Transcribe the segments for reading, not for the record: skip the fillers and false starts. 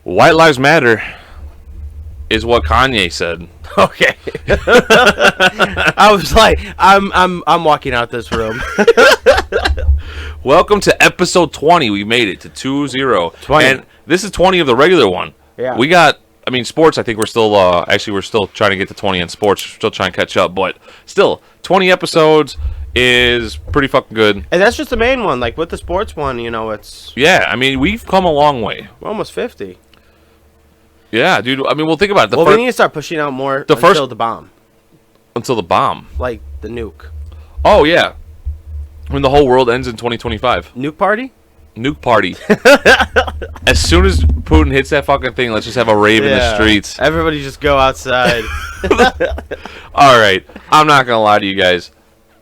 White Lives Matter is what Kanye said. Okay. I was like, I'm walking out this room. Welcome to episode 20. We made it to 20. 20. And this is 20 of the regular one. Yeah. We got, I mean, sports, I think we're still, we're still trying to get to 20 in sports. We're still trying to catch up. But still, 20 episodes is pretty fucking good. And that's just the main one. Like, with the sports one, you know, it's... Yeah, I mean, we've come a long way. We're almost 50. Yeah, dude. I mean, well, think about it. We need to start pushing out more until the bomb. Until the bomb. Like, the nuke. Oh, yeah. When the whole world ends in 2025. Nuke party? Nuke party. As soon as Putin hits that fucking thing, let's just have a rave in the streets. Everybody just go outside. All right. I'm not going to lie to you guys.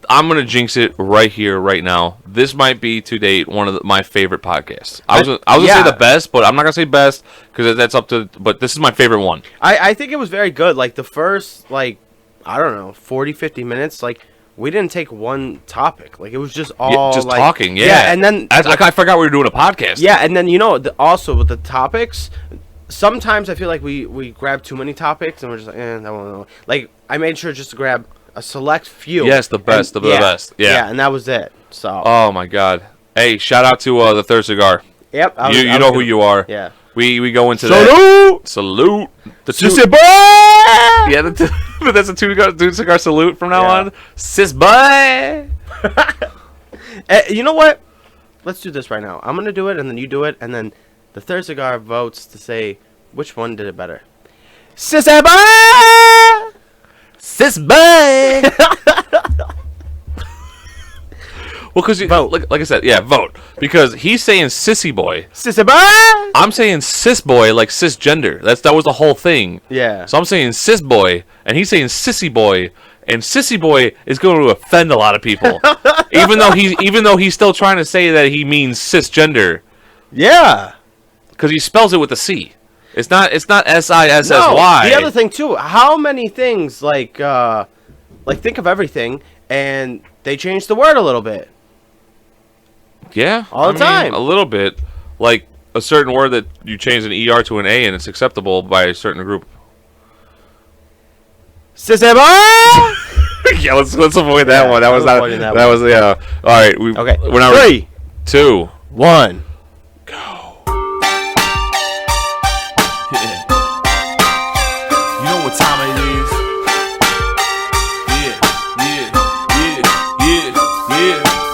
I'm going to jinx it right here, right now. This might be, to date, one of my favorite podcasts. I was going to say the best, but I'm not going to say best because that's up to... But this is my favorite one. I think it was very good. Like, the first, like, I don't know, 40, 50 minutes, like... We didn't take one topic. Like, it was just all just like, talking. Yeah. Yeah, and then I forgot we were doing a podcast. Yeah, and then also with the topics, sometimes I feel like we grab too many topics and we're just like, I don't know. Like, I made sure just to grab a select few. Yes, the best, the best. Yeah. Yeah, and that was it. So. Oh my God. Hey, shout out to the Third Cigar. Yep. You know who you are. Yeah. We go into Salute! that. Salute! The Sissy boy! Yeah, that's a two cigar salute from now on. Sis boy! You know what? Let's do this right now. I'm going to do it, and then you do it, and then the Third Cigar votes to say which one did it better. Sissy boy! Sis boy! Well, because vote. Like I said, vote. Because he's saying sissy boy. Sissy boy! I'm saying cis boy, like cisgender. That was the whole thing. Yeah. So I'm saying cis boy, and he's saying sissy boy, and sissy boy is going to offend a lot of people. even though he's still trying to say that he means cisgender. Yeah. Because he spells it with a C. It's not SISSY. No, the other thing too, how many things like think of everything and they change the word a little bit. Yeah, all the time. A little bit, like a certain word that you change an ER to an A and it's acceptable by a certain group. Sissy boy! Yeah, let's avoid that one. That was not. That was All right, okay. We're not 3, 2, 1, go. Yeah. You know what time it is? Yeah.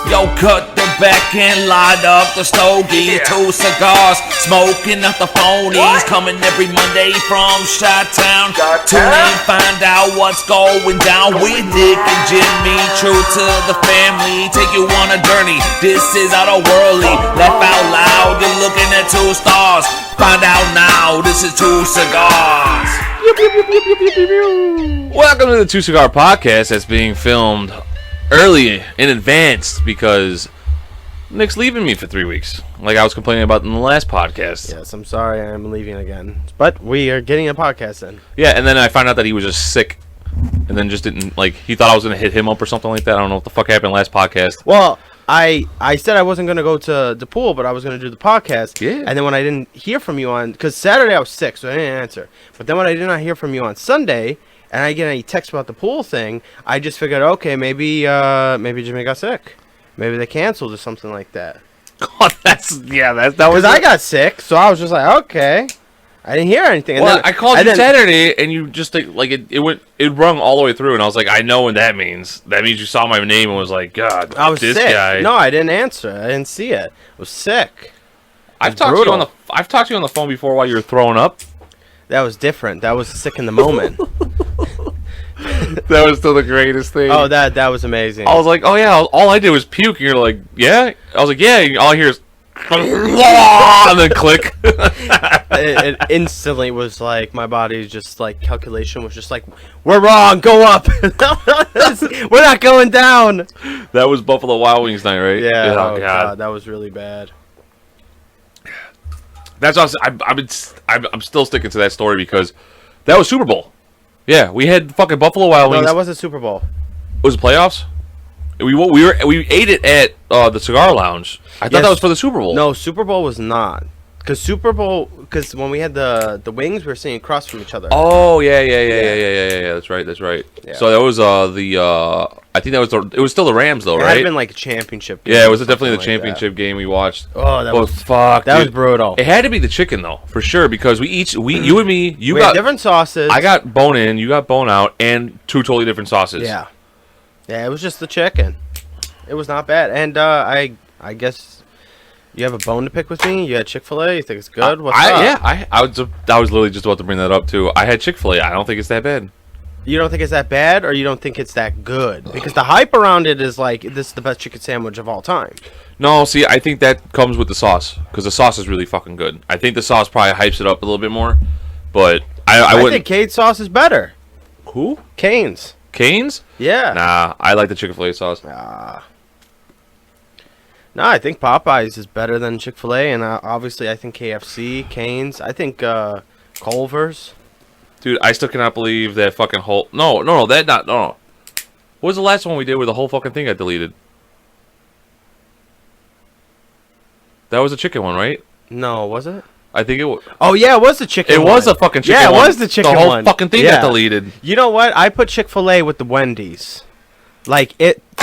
Yo, cut the back and light up the stogie. 2 cigars, smoking up the phonies. Coming every Monday from Chi-Town. Tune in, find out what's going down with Nick and Jimmy. True to the family, take you on a journey. This is out-of-worldly. Laugh out loud, you're looking at 2 stars. Find out now, this is 2 cigars. Welcome to the Two Cigar Podcast that's being filmed early in advance because Nick's leaving me for 3 weeks, like I was complaining about in the last podcast. Yes, I'm sorry, I'm leaving again, but we are getting a podcast in. Yeah, and then I found out that he was just sick, and then just didn't he thought I was gonna hit him up or something like that. I don't know what the fuck happened last podcast. Well, I said I wasn't gonna go to the pool, but I was gonna do the podcast. Yeah. And then when I didn't hear from you because Saturday I was sick, so I didn't answer. But then when I did not hear from you on Sunday, and I get any text about the pool thing, I just figured, okay, maybe Jimmy got sick. Maybe they canceled or something like that. Oh, that was Because I got sick, so I was just like, okay. I didn't hear anything. And well, then, I called you Saturday, and you just it rung all the way through, and I was like, I know what that means. That means you saw my name and was like, God, I was this sick. guy. No, I didn't answer. I didn't see it. I was sick. I've talked to you on the phone before while you were throwing up. That was different. That was sick in the moment. That was still the greatest thing. Oh, that was amazing. I was like, oh yeah, all I did was puke. And you're like, yeah? I was like, yeah. And all I hear is, and then click. it instantly was like, my body's just like, calculation was just like, we're wrong, go up. We're not going down. That was Buffalo Wild Wings night, right? Yeah. Oh, God. That was really bad. That's what I'm still sticking to that story because that was Super Bowl. Yeah, we had fucking Buffalo Wild Wings. No, that wasn't Super Bowl. Was it playoffs? We ate it at the Cigar Lounge. I thought that was for the Super Bowl. No, Super Bowl was not. Because Super Bowl, because when we had the wings, we were sitting across from each other. Oh yeah. That's right. Yeah. So that was I think it was still the Rams though, It right? had been like a championship game. Yeah, it was or definitely the something like championship game we watched. Oh, that But was fuck, that was dude. brutal. It had to be the chicken though, for sure, because you and me, you We got had different sauces. I got bone in, you got bone out, and two totally different sauces. Yeah. Yeah, it was just the chicken. It was not bad. And I guess you have a bone to pick with me. You had Chick-fil-A. You think it's good? What's up? Yeah, I was literally just about to bring that up too. I had Chick-fil-A. I don't think it's that bad. You don't think it's that bad, or you don't think it's that good? Because the hype around it is like, this is the best chicken sandwich of all time. No, see, I think that comes with the sauce, because the sauce is really fucking good. I think the sauce probably hypes it up a little bit more, but I wouldn't. think Cane's sauce is better. Who? Cane's. Cane's? Yeah. Nah, I like the Chick-fil-A sauce. No, I think Popeyes is better than Chick-fil-A, and obviously I think KFC, Cane's. I think Culver's. Dude, I still cannot believe that fucking whole... No. What was the last one we did where the whole fucking thing got deleted? That was a chicken one, right? No, was it? I think it was... Oh, yeah, it was the chicken one. It was a fucking chicken one. Yeah, it was the chicken one. The whole fucking thing got deleted. You know what? I put Chick-fil-A with the Wendy's. Like,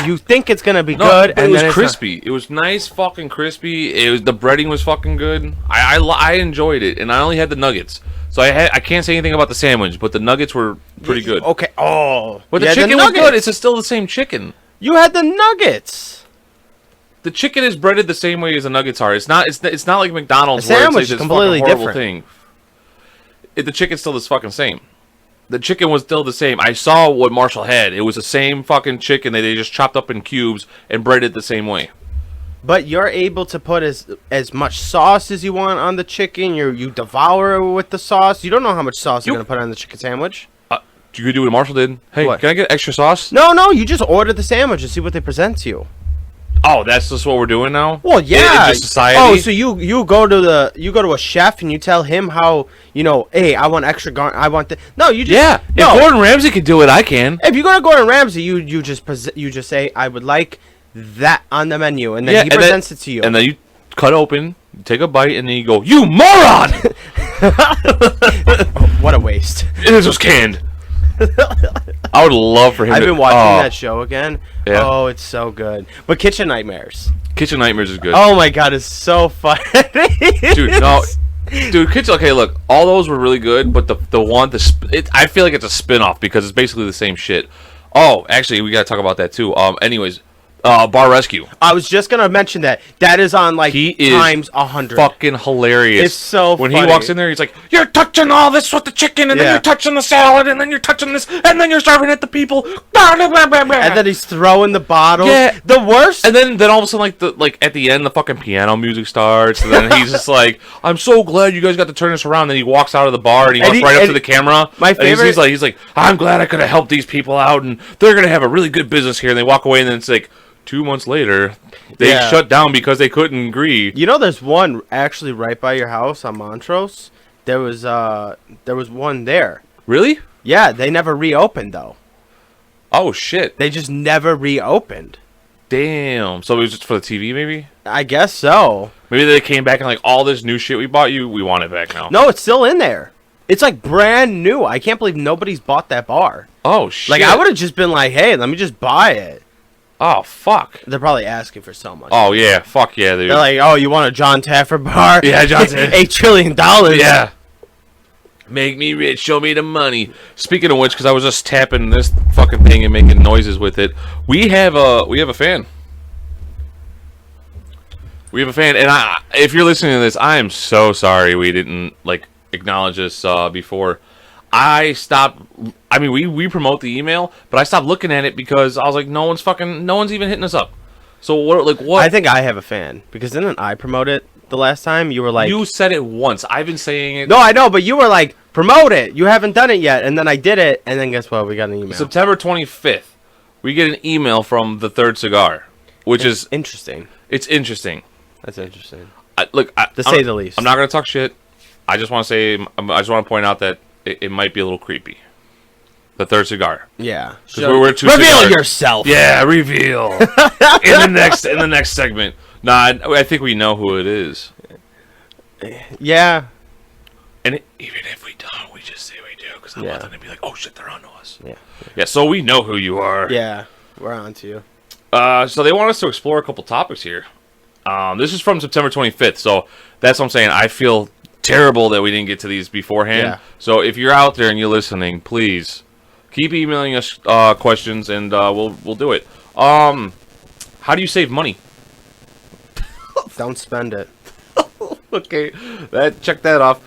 you think it's going to be good, but and it was then crispy. It was nice fucking crispy. The breading was fucking good. I enjoyed it, and I only had the nuggets. So I can't say anything about the sandwich, but the nuggets were pretty good. Okay. Oh. But the chicken was good. It's still the same chicken. You had the nuggets. The chicken is breaded the same way as the nuggets are. It's not like McDonald's The where sandwich it's like is this completely fucking horrible different. thing. The chicken's still the fucking same. The chicken was still the same. I saw what Marshall had. It was the same fucking chicken that they just chopped up in cubes and breaded the same way. But you're able to put as much sauce as you want on the chicken. You devour it with the sauce. You don't know how much sauce you're going to put on the chicken sandwich. You could do what Marshall did. Hey, What? can I get extra sauce? No, you just order the sandwich and see what they present to you. Oh, that's just what we're doing now? Well, yeah. In society? Oh, so you go to a chef and you tell him how, hey, I want extra I want the. No, you just. Yeah. No. If Gordon Ramsay could do it, I can. If you go to Gordon Ramsay, you just say, I would like that on the menu, and then he presents it to you. And then you cut open, you take a bite, and then you go, "You moron!" What a waste. This was canned. I would love for him. I've been watching that show again. Yeah. Oh, it's so good. But Kitchen Nightmares. Kitchen Nightmares is good. Oh my god, it's so funny. Dude, no. Dude, Kitchen. Okay, look, all those were really good, but I feel like it's a spin-off because it's basically the same shit. Oh, actually, we gotta talk about that too. Anyways, Bar Rescue. I was just gonna mention that. That is on like He is times 100. Fucking hilarious. It's so when funny. he walks in there, he's like, "You're touching all this with the chicken, and then Yeah. you're touching the salad, and then you're touching this, and then you're serving it to people." And then he's throwing the bottles. Yeah. The worst. And then all of a sudden, like at the end, the fucking piano music starts, and then he's just like, "I'm so glad you guys got to turn this around." Then he walks out of the bar and he walks right up to the camera. My and favorite- he's like, "I'm glad I could have helped these people out, and they're gonna have a really good business here." And they walk away, and then it's like 2 months later, they Yeah. shut down because they couldn't agree. There's one actually right by your house on Montrose. There was one there. Really? Yeah, they never reopened though. Oh shit! They just never reopened. Damn. So it was just for the TV, maybe? I guess so. Maybe they came back and like, all this new shit we bought you, we want it back now. No, it's still in there. It's like brand new. I can't believe nobody's bought that bar. Oh shit! Like I would have just been like, hey, let me just buy it. Oh fuck! They're probably asking for so much. Oh yeah, fuck yeah, dude. They're like, oh, you want a John Taffer bar? Yeah, John Taffer. $8 trillion. Yeah. Make me rich, show me the money. Speaking of which, because I was just tapping this fucking thing and making noises with it, we have a fan. We have a fan, and if you're listening to this, I am so sorry we didn't acknowledge this before. I stopped. I mean, we promote the email, but I stopped looking at it because I was like, no one's even hitting us up. So what? I think I have a fan because didn't I promote it the last time? You were like, you said it once. I've been saying it. No, I know, but you were like, promote it. You haven't done it yet, and then I did it, and then guess what? We got an email. September 25th, we get an email from the Third Cigar, which is interesting. It's interesting. That's interesting. To say the least. I'm not gonna talk shit. I just want to say. I just want to point out that it might be a little creepy. The Third Cigar. Yeah. We're two reveal cigars. yourself. Yeah, reveal. in the next segment. Nah, I think we know who it is. Yeah. And even if we don't, we just say we do because I want them to be like, oh shit, they're on to us. Yeah. Yeah. So we know who you are. Yeah. We're on to you. So they want us to explore a couple topics here. This is from September 25th. So that's what I'm saying. I feel terrible that we didn't get to these beforehand. Yeah. So if you're out there and you're listening, please keep emailing us questions and we'll do it. How do you save money? Don't spend it. Okay, check that off.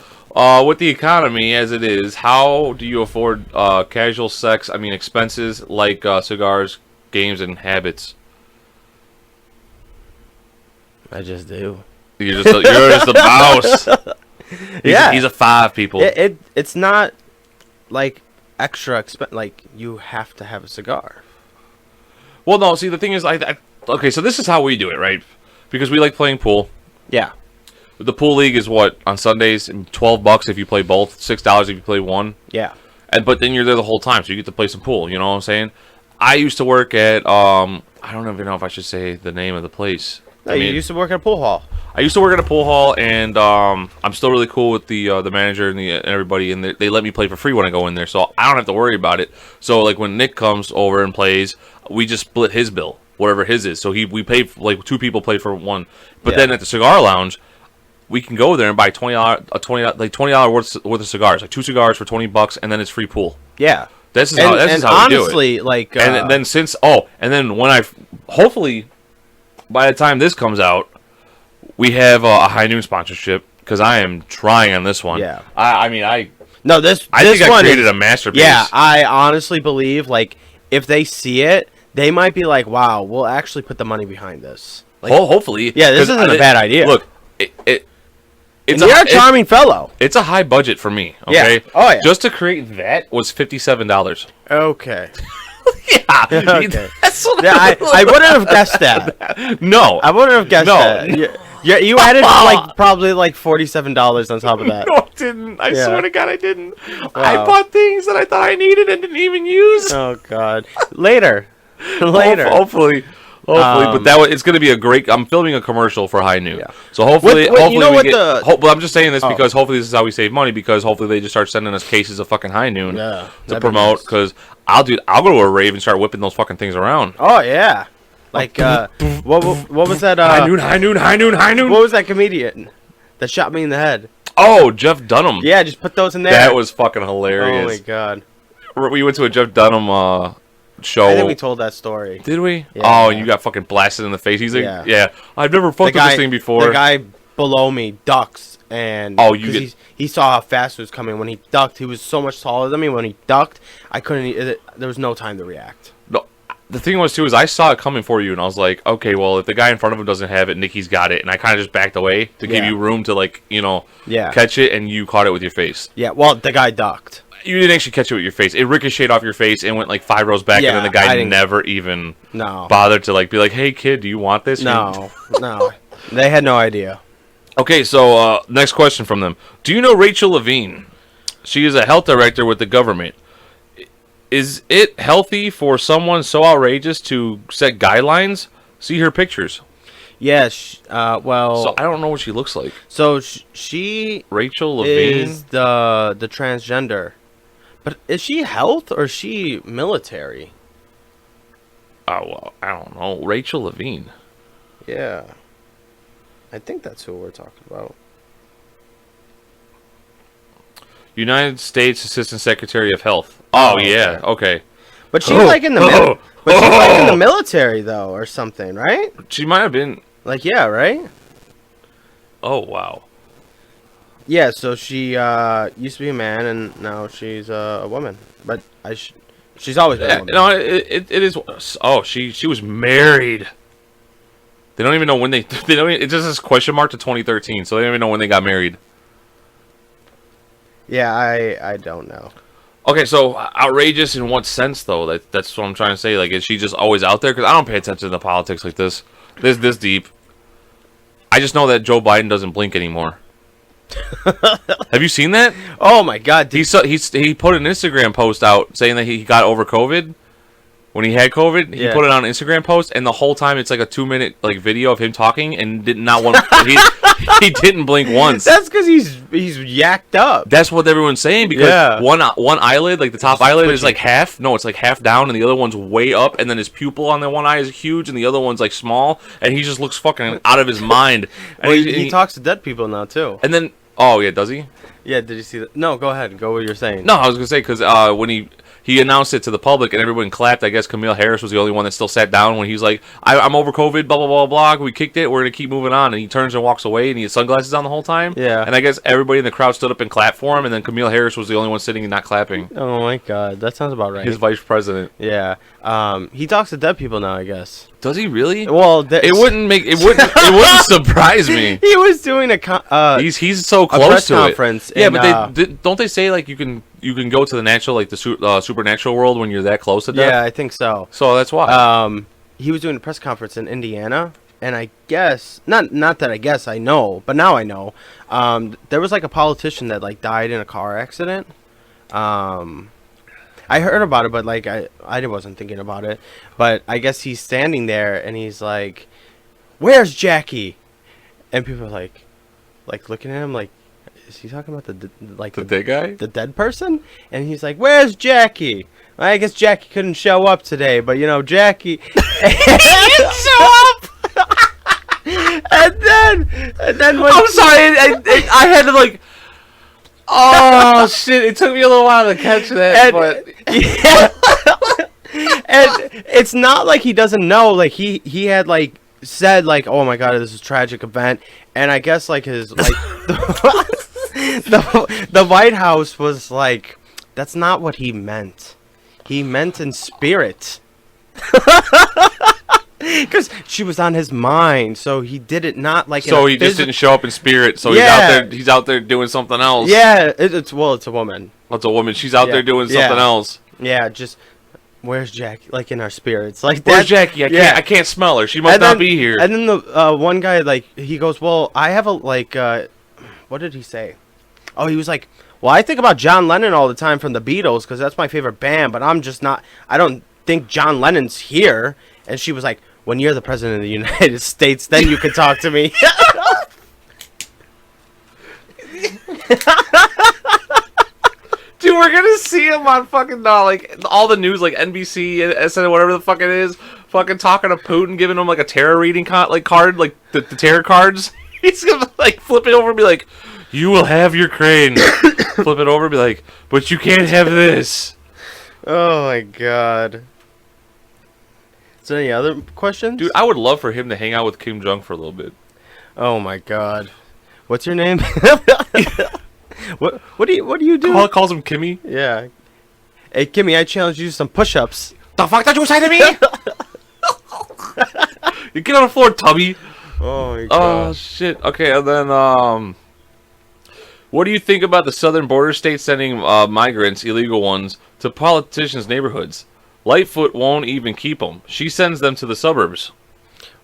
With the economy as it is, how do you afford casual sex? I mean, expenses like cigars, games, and habits. I just do. You're just a mouse. He's a 5, people. It's not like extra like you have to have a cigar. Well, no. See, the thing is, okay. So this is how we do it, right? Because we like playing pool. Yeah. The pool league is what on Sundays, $12 if you play both, $6 if you play one. Yeah. But then you're there the whole time, so you get to play some pool. You know what I'm saying? I used to work at I don't even know if I should say the name of the place. No, you used to work at a pool hall. I used to work at a pool hall, and I'm still really cool with the manager and everybody, and they let me play for free when I go in there, so I don't have to worry about it. So like when Nick comes over and plays, we just split his bill, whatever his is. So we pay like 2 people play for one, but then at the cigar lounge, we can go there and buy $20 worth of cigars, like 2 cigars for $20, and then it's free pool. Yeah. This is how honestly, we do it. like, and then when hopefully by the time this comes out, we have a High Noon sponsorship because I am trying on this one. Yeah. I think I created a masterpiece. Yeah, I honestly believe like if they see it, they might be like, "Wow, we'll actually put the money behind this." Like, hopefully, yeah, this isn't a bad idea. Look, you're a charming fellow. It's a high budget for me. Okay. Yeah. Oh yeah. Just to create that was $57. Okay. Yeah. Okay. That's what I wouldn't have guessed that. No. I wouldn't have guessed that. No. You added probably $47 on top of that. No, I didn't. I swear to God, I didn't. Wow. I bought things that I thought I needed and didn't even use. Oh God. Later. Hopefully. But it's going to be a great. I'm filming a commercial for High Noon, so hopefully, you know we get. But I'm just saying this because hopefully this is how we save money. Because hopefully they just start sending us cases of fucking High Noon to promote. Because I'll go to a rave and start whipping those fucking things around. Oh yeah, like what was that? High Noon. What was that comedian that shot me in the head? Oh, Jeff Dunham. Yeah, just put those in there. That was fucking hilarious. Oh my God. We went to a Jeff Dunham show. I think we told that story. Did we? Yeah. Oh, and you got fucking blasted in the face. He's like, yeah I've never fucked with this thing before. The guy below me ducks, and he saw how fast it was coming. When he ducked, he was so much taller than me. When he ducked, I couldn't. There was no time to react. No, the thing was too is I saw it coming for you, and I was like, okay, well, if the guy in front of him doesn't have it, Nikki's got it, and I kind of just backed away to give you room to catch it, and you caught it with your face. Yeah, well, the guy ducked. You didn't actually catch it with your face. It ricocheted off your face and went like 5 rows back, and then the guy never even bothered to be like, "Hey kid, do you want this?" No, they had no idea. Okay, so next question from them: do you know Rachel Levine? She is a health director with the government. Is it healthy for someone so outrageous to set guidelines? See her pictures. Yes. Well. So I don't know what she looks like. So she Rachel Levine is the transgender. But is she health or is she military? Oh, well, I don't know. Rachel Levine. Yeah. I think that's who we're talking about. United States Assistant Secretary of Health. Oh yeah. Okay. But she's like in the she's like in the military though, or something, right? She might have been. Like right? Oh wow. Yeah, so she used to be a man, and now she's a woman. But she's always been a woman. No, it is. Oh, she was married. They don't even know when they don't. It just says question mark to 2013, so they don't even know when they got married. Yeah, I don't know. Okay, so outrageous in what sense though? That's what I'm trying to say. Like, is she just always out there? Because I don't pay attention to politics like this. This deep. I just know that Joe Biden doesn't blink anymore. Have you seen that? Oh my God! He put an Instagram post out saying that he got over COVID, when he had COVID, he Yeah. put it on an Instagram post, and the whole time it's like a 2-minute like video of him talking, and did not one. he didn't blink once. That's because he's yacked up. That's what everyone's saying, because Yeah. one eyelid, like the top eyelid, is twitching. like half. No, it's like half down, and the other one's way up, and then his pupil on that one eye is huge, and the other one's like small, and he just looks fucking out of his mind. And Well, he talks to dead people now too. And then, oh yeah, does he? Yeah, did you see that? No, go ahead. Go what you're saying. No, I was gonna say, because when he announced it to the public and everyone clapped, I guess Camille Harris was the only one that still sat down when he's like, I'm over COVID, blah, blah, blah, blah. We kicked it. We're going to keep moving on. And he turns and walks away, and he has sunglasses on the whole time. Yeah. And I guess everybody in the crowd stood up and clapped for him, and then Camille Harris was the only one sitting and not clapping. Oh my God, that sounds about right. His vice president. Yeah. He talks to dead people now, I guess. Does he really? Well, It wouldn't surprise me. He was doing He's so a close press to conference. it. Yeah, and, but don't they say like you can go to the natural, like the supernatural world when you're that close to death? yeah, I think so. So that's why. He was doing a press conference in Indiana, and I guess not that I guess I know, but now I know. There was like a politician that like died in a car accident. I heard about it, but like I wasn't thinking about it. But I guess he's standing there and he's like, "Where's Jackie?" And people are like looking at him like, "Is he talking about the dead guy? the dead person?" And he's like, "Where's Jackie?" I guess Jackie couldn't show up today, but you know Jackie didn't show up. and then when I'm sorry, I had to like. Oh shit! It took me a little while to catch that, but and it's not like he doesn't know. Like he had like said like, "Oh my God, this is a tragic event," and I guess like his like the White House was like, "That's not what he meant. He meant in spirit." Because she was on his mind, so he did it not like. So he just didn't show up in spirit. So he's out there doing something else. Yeah, it's a woman. It's a woman. She's out there doing something else. Yeah, just where's Jackie? Like in our spirits, like where's Jackie? I can't smell her. She must not be here. And then the one guy like he goes, well, I have a like, what did he say? Oh, he was like, well, I think about John Lennon all the time from the Beatles because that's my favorite band, but I'm just not. I don't think John Lennon's here. And she was like, when you're the president of the United States, then you can talk to me. Dude, we're gonna see him on fucking like all the news, like NBC, SN, whatever the fuck it is, fucking talking to Putin, giving him like a tarot reading card, like the tarot cards. He's gonna like flip it over and be like, "You will have your crane." Flip it over and be like, "But you can't have this." Oh my God. Is there any other questions? Dude, I would love for him to hang out with Kim Jong for a little bit. Oh my God. What's your name? What do you do? Calls him Kimmy. Yeah. Hey Kimmy, I challenge you to some push-ups. The fuck did you say to me? You get on the floor, Tubby. Oh my God. Oh shit. Okay, and then what do you think about the southern border states sending migrants, illegal ones, to politicians' neighborhoods? Lightfoot won't even keep them. She sends them to the suburbs.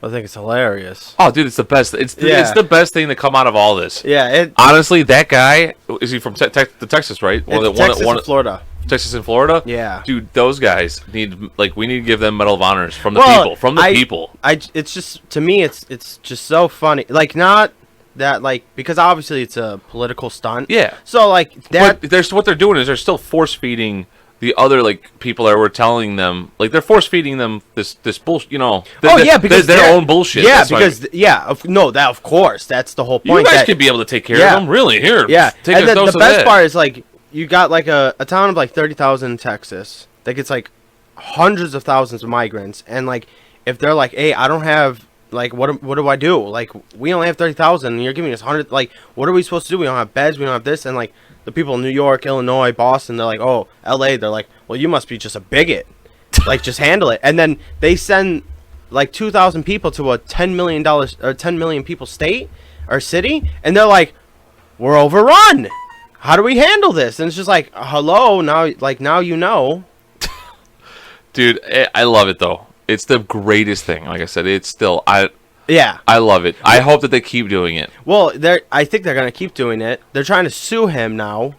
I think it's hilarious. Oh, dude, it's the best. It's the best thing to come out of all this. Yeah. Honestly, that guy, is he from Texas, right? Texas and Florida. Texas and Florida? Yeah. Dude, those guys we need to give them Medal of Honors from the people. It's just, to me, it's just so funny. Like, not that, like, because obviously it's a political stunt. Yeah. So, like, that. But what they're doing is they're still force feeding the other like people that were telling them, like they're force feeding them this bullshit, you know. Because their own bullshit. Yeah, that's of course, that's the whole point. You guys could be able to take care of them, really. Here, yeah. Take and a dose the of best that. part is like you got like a town of like 30,000 in Texas that gets like hundreds of thousands of migrants, and like if they're like, hey, I don't have like what do I do? Like we only have 30,000, and you're giving us 100. Like what are we supposed to do? We don't have beds. We don't have this, and like. The people in New York, Illinois, Boston, they're like, oh, LA, they're like, well, you must be just a bigot. Like, just handle it. And then they send like 2,000 people to a $10 million or 10 million people state or city, and they're like, we're overrun. How do we handle this? And it's just like, hello, now you know. Dude, I love it though. It's the greatest thing. Like I said, it's still Yeah, I love it. I hope that they keep doing it. Well, I think they're gonna keep doing it. They're trying to sue him now.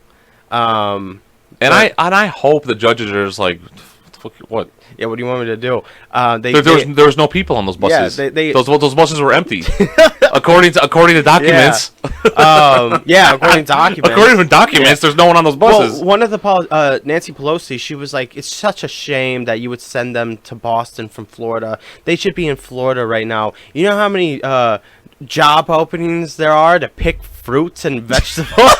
And I hope the judges are just like, what the What? Yeah, what do you want me to do? There was no people on those buses. Yeah, those buses were empty, according to documents. Yeah, according to documents. According to documents, there's no one on those buses. Well, one of the Nancy Pelosi, she was like, "It's such a shame that you would send them to Boston from Florida. They should be in Florida right now. You know how many job openings there are to pick fruits and vegetables."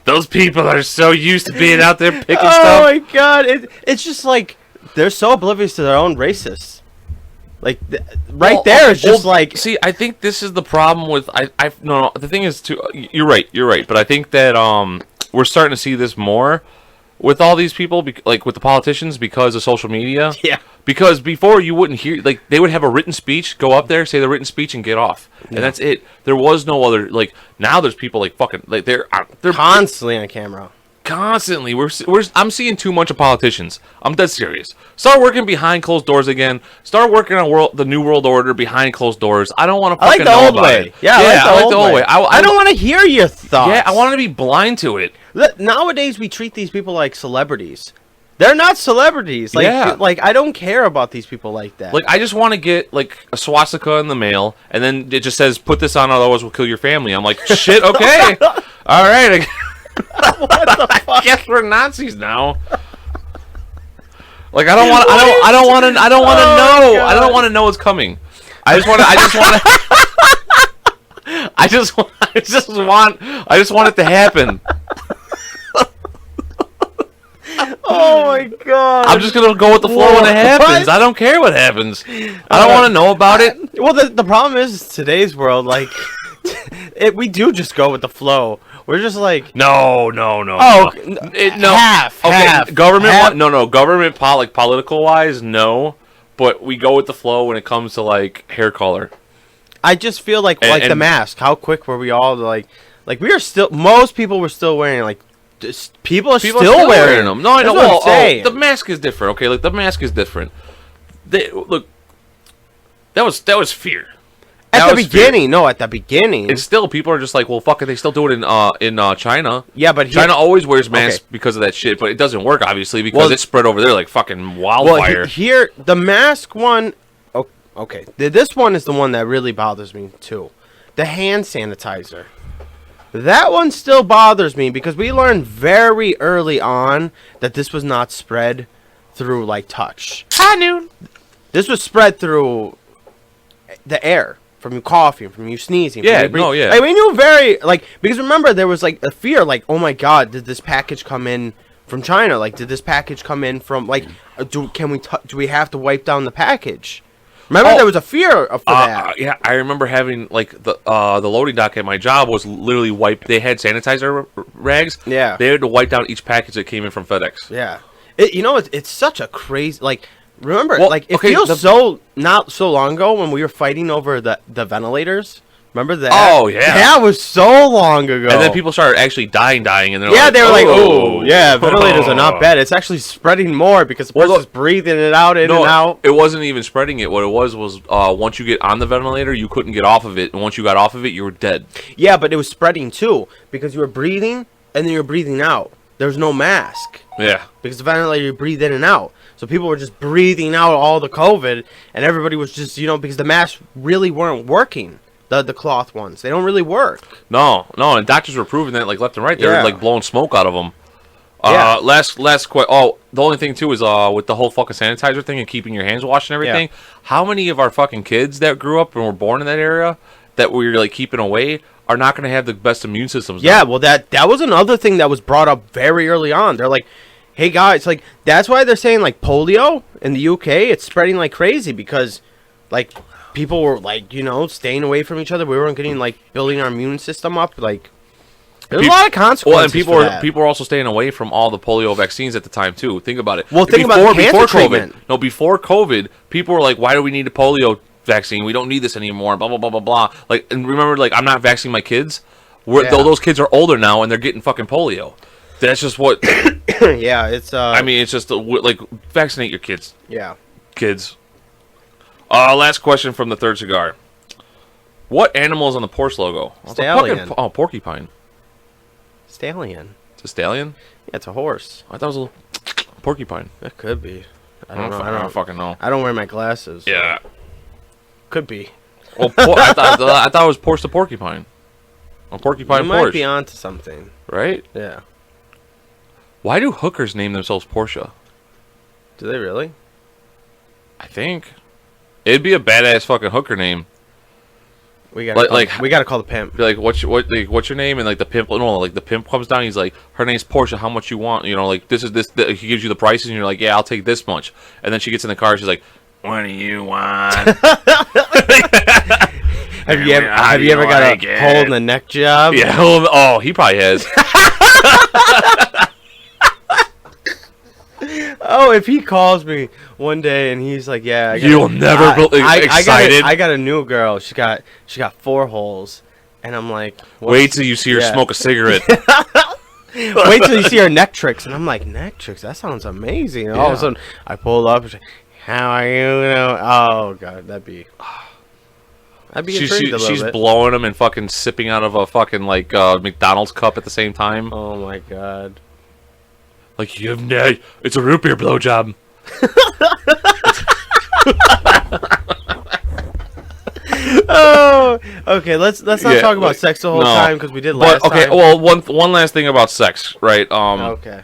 Those people are so used to being out there picking Oh stuff. my god! It's just like they're so oblivious to their own racists. Like there, it's just like. See, I think this is the problem with no. The thing is, too, you're right. But I think that we're starting to see this more with all these people, like with the politicians, because of social media. Yeah. Because before you wouldn't hear, like, they would have a written speech, go up there, say the written speech, and get off, and that's it. There was no other, like, now there's people like fucking, like, they're constantly on camera. Constantly, I'm seeing too much of politicians. I'm dead serious. Start working behind closed doors again. Start working on the new world order behind closed doors. I don't want to fucking know about it. Yeah, I like the old way. I don't want to hear your thoughts. Yeah, I want to be blind to it. Nowadays, we treat these people like celebrities. They're not celebrities. Like I don't care about these people like that. Like, I just want to get, like, a swastika in the mail, and then it just says, put this on, otherwise we'll kill your family. I'm like, shit, okay. All right. What the fuck? I guess we're Nazis now. Like, I don't want to know. God. I don't want to know what's coming. I just want it to happen. Oh my god! I'm just gonna go with the flow when it happens. I don't care what happens. I don't want to know about it. Well, the problem is today's world, like, we do just go with the flow. We're just like no. no. Half. Government. Half. Government. Political wise, no. But we go with the flow when it comes to, like, hair color. I just feel like the mask. How quick were we all like we are still? Most people were still wearing, like. People are still wearing them. No, I know. Well, the mask is different. Okay, like, the mask is different. Look, that was fear. At the beginning. It's still, people are just like, well, fuck it. They still do it in China. Yeah, but China always wears masks because of that shit. But it doesn't work, obviously, because it's spread over there like fucking wildfire. Well, here the mask one. Okay, this one is the one that really bothers me too. The hand sanitizer. That one still bothers me because we learned very early on that this was not spread through, like, touch. High noon. This was spread through the air, from you coughing, from you sneezing. Yeah, Like, we knew because remember, there was, like, a fear, like, oh my god, did this package come in from China? Like, did this package come in from, like, do we have to wipe down the package? Remember, there was a fear for that. Yeah, I remember having, like, the loading dock at my job was literally wiped. They had sanitizer rags. Yeah. They had to wipe down each package that came in from FedEx. Yeah. It's such a crazy, like, remember, it feels not so long ago when we were fighting over the ventilators. Remember that? Oh, yeah. That was so long ago. And then people started actually dying, and they're they were like, oh, yeah, ventilators are not bad. It's actually spreading more because the person's breathing it out and out. It wasn't even spreading it. What it was once you get on the ventilator, you couldn't get off of it. And once you got off of it, you were dead. Yeah, but it was spreading too because you were breathing and then you were breathing out. There was no mask. Yeah. Because the ventilator, you breathe in and out. So people were just breathing out all the COVID and everybody was just, because the masks really weren't working. The cloth ones, they don't really work. No, and doctors were proving that, like, left and right. They're like blowing smoke out of them. Last question. Oh, the only thing too is with the whole fucking sanitizer thing and keeping your hands washed and everything. Yeah. How many of our fucking kids that grew up and were born in that area that we were, like, keeping away are not going to have the best immune systems? Yeah, well, that was another thing that was brought up very early on. They're like, hey guys, like, that's why they're saying, like, polio in the UK, it's spreading like crazy because, like, people were, like, staying away from each other. We weren't getting, like, building our immune system up. Like, there's a lot of consequences. Well, and people were also staying away from all the polio vaccines at the time too. Think about it. Well, think about the cancer treatment. COVID. No, before COVID, people were like, "Why do we need a polio vaccine? We don't need this anymore." Blah blah blah blah blah. Like, and remember, like, I'm not vaccinating my kids. Those kids are older now and they're getting fucking polio. That's just what. Yeah, it's. I mean, it's just like, vaccinate your kids. Yeah. Kids. Last question from the third cigar. What animal is on the Porsche logo? Stallion. Porcupine. Stallion. It's a stallion? Yeah, it's a horse. I thought it was a little... Porcupine. That could be. I I don't know. don't fucking know. I don't wear my glasses. So Yeah. could be. Well, I thought it was Porsche the Porcupine. A porcupine You Porsche. might be onto something. Right? Yeah. Why do hookers name themselves Porsche? Do they really? I think. It'd be a badass fucking hooker name. We gotta Like- we gotta call the pimp. Be like, what's your name? And like the pimp, no, like the pimp comes down. He's like, her name's Porsche. How much you want? You know, like this is this. He gives you the prices, and you're like, yeah, I'll take this much. And then she gets in the car. She's like, what do you want? Have you ever got a hole in the neck job? Yeah. Oh, he probably has. Oh, if he calls me one day and he's like, "Yeah, You'll never be excited. I got a new girl. She got 4 holes," and I'm like, Wait till you see her Yeah. smoke a cigarette. Wait till you see her neck tricks, and I'm like, neck tricks? That sounds amazing. And all of Yeah. a sudden, I pulled up. And she's like, how are you? Oh god, that'd be intrigued a little She's bit. blowing him and fucking sipping out of a fucking like McDonald's cup at the same time. Oh my god. Like it's a root beer blowjob. Oh, okay. Let's not Yeah, talk about like, sex the whole no. time because we did last But okay, time. well, one last thing about sex, right? Okay.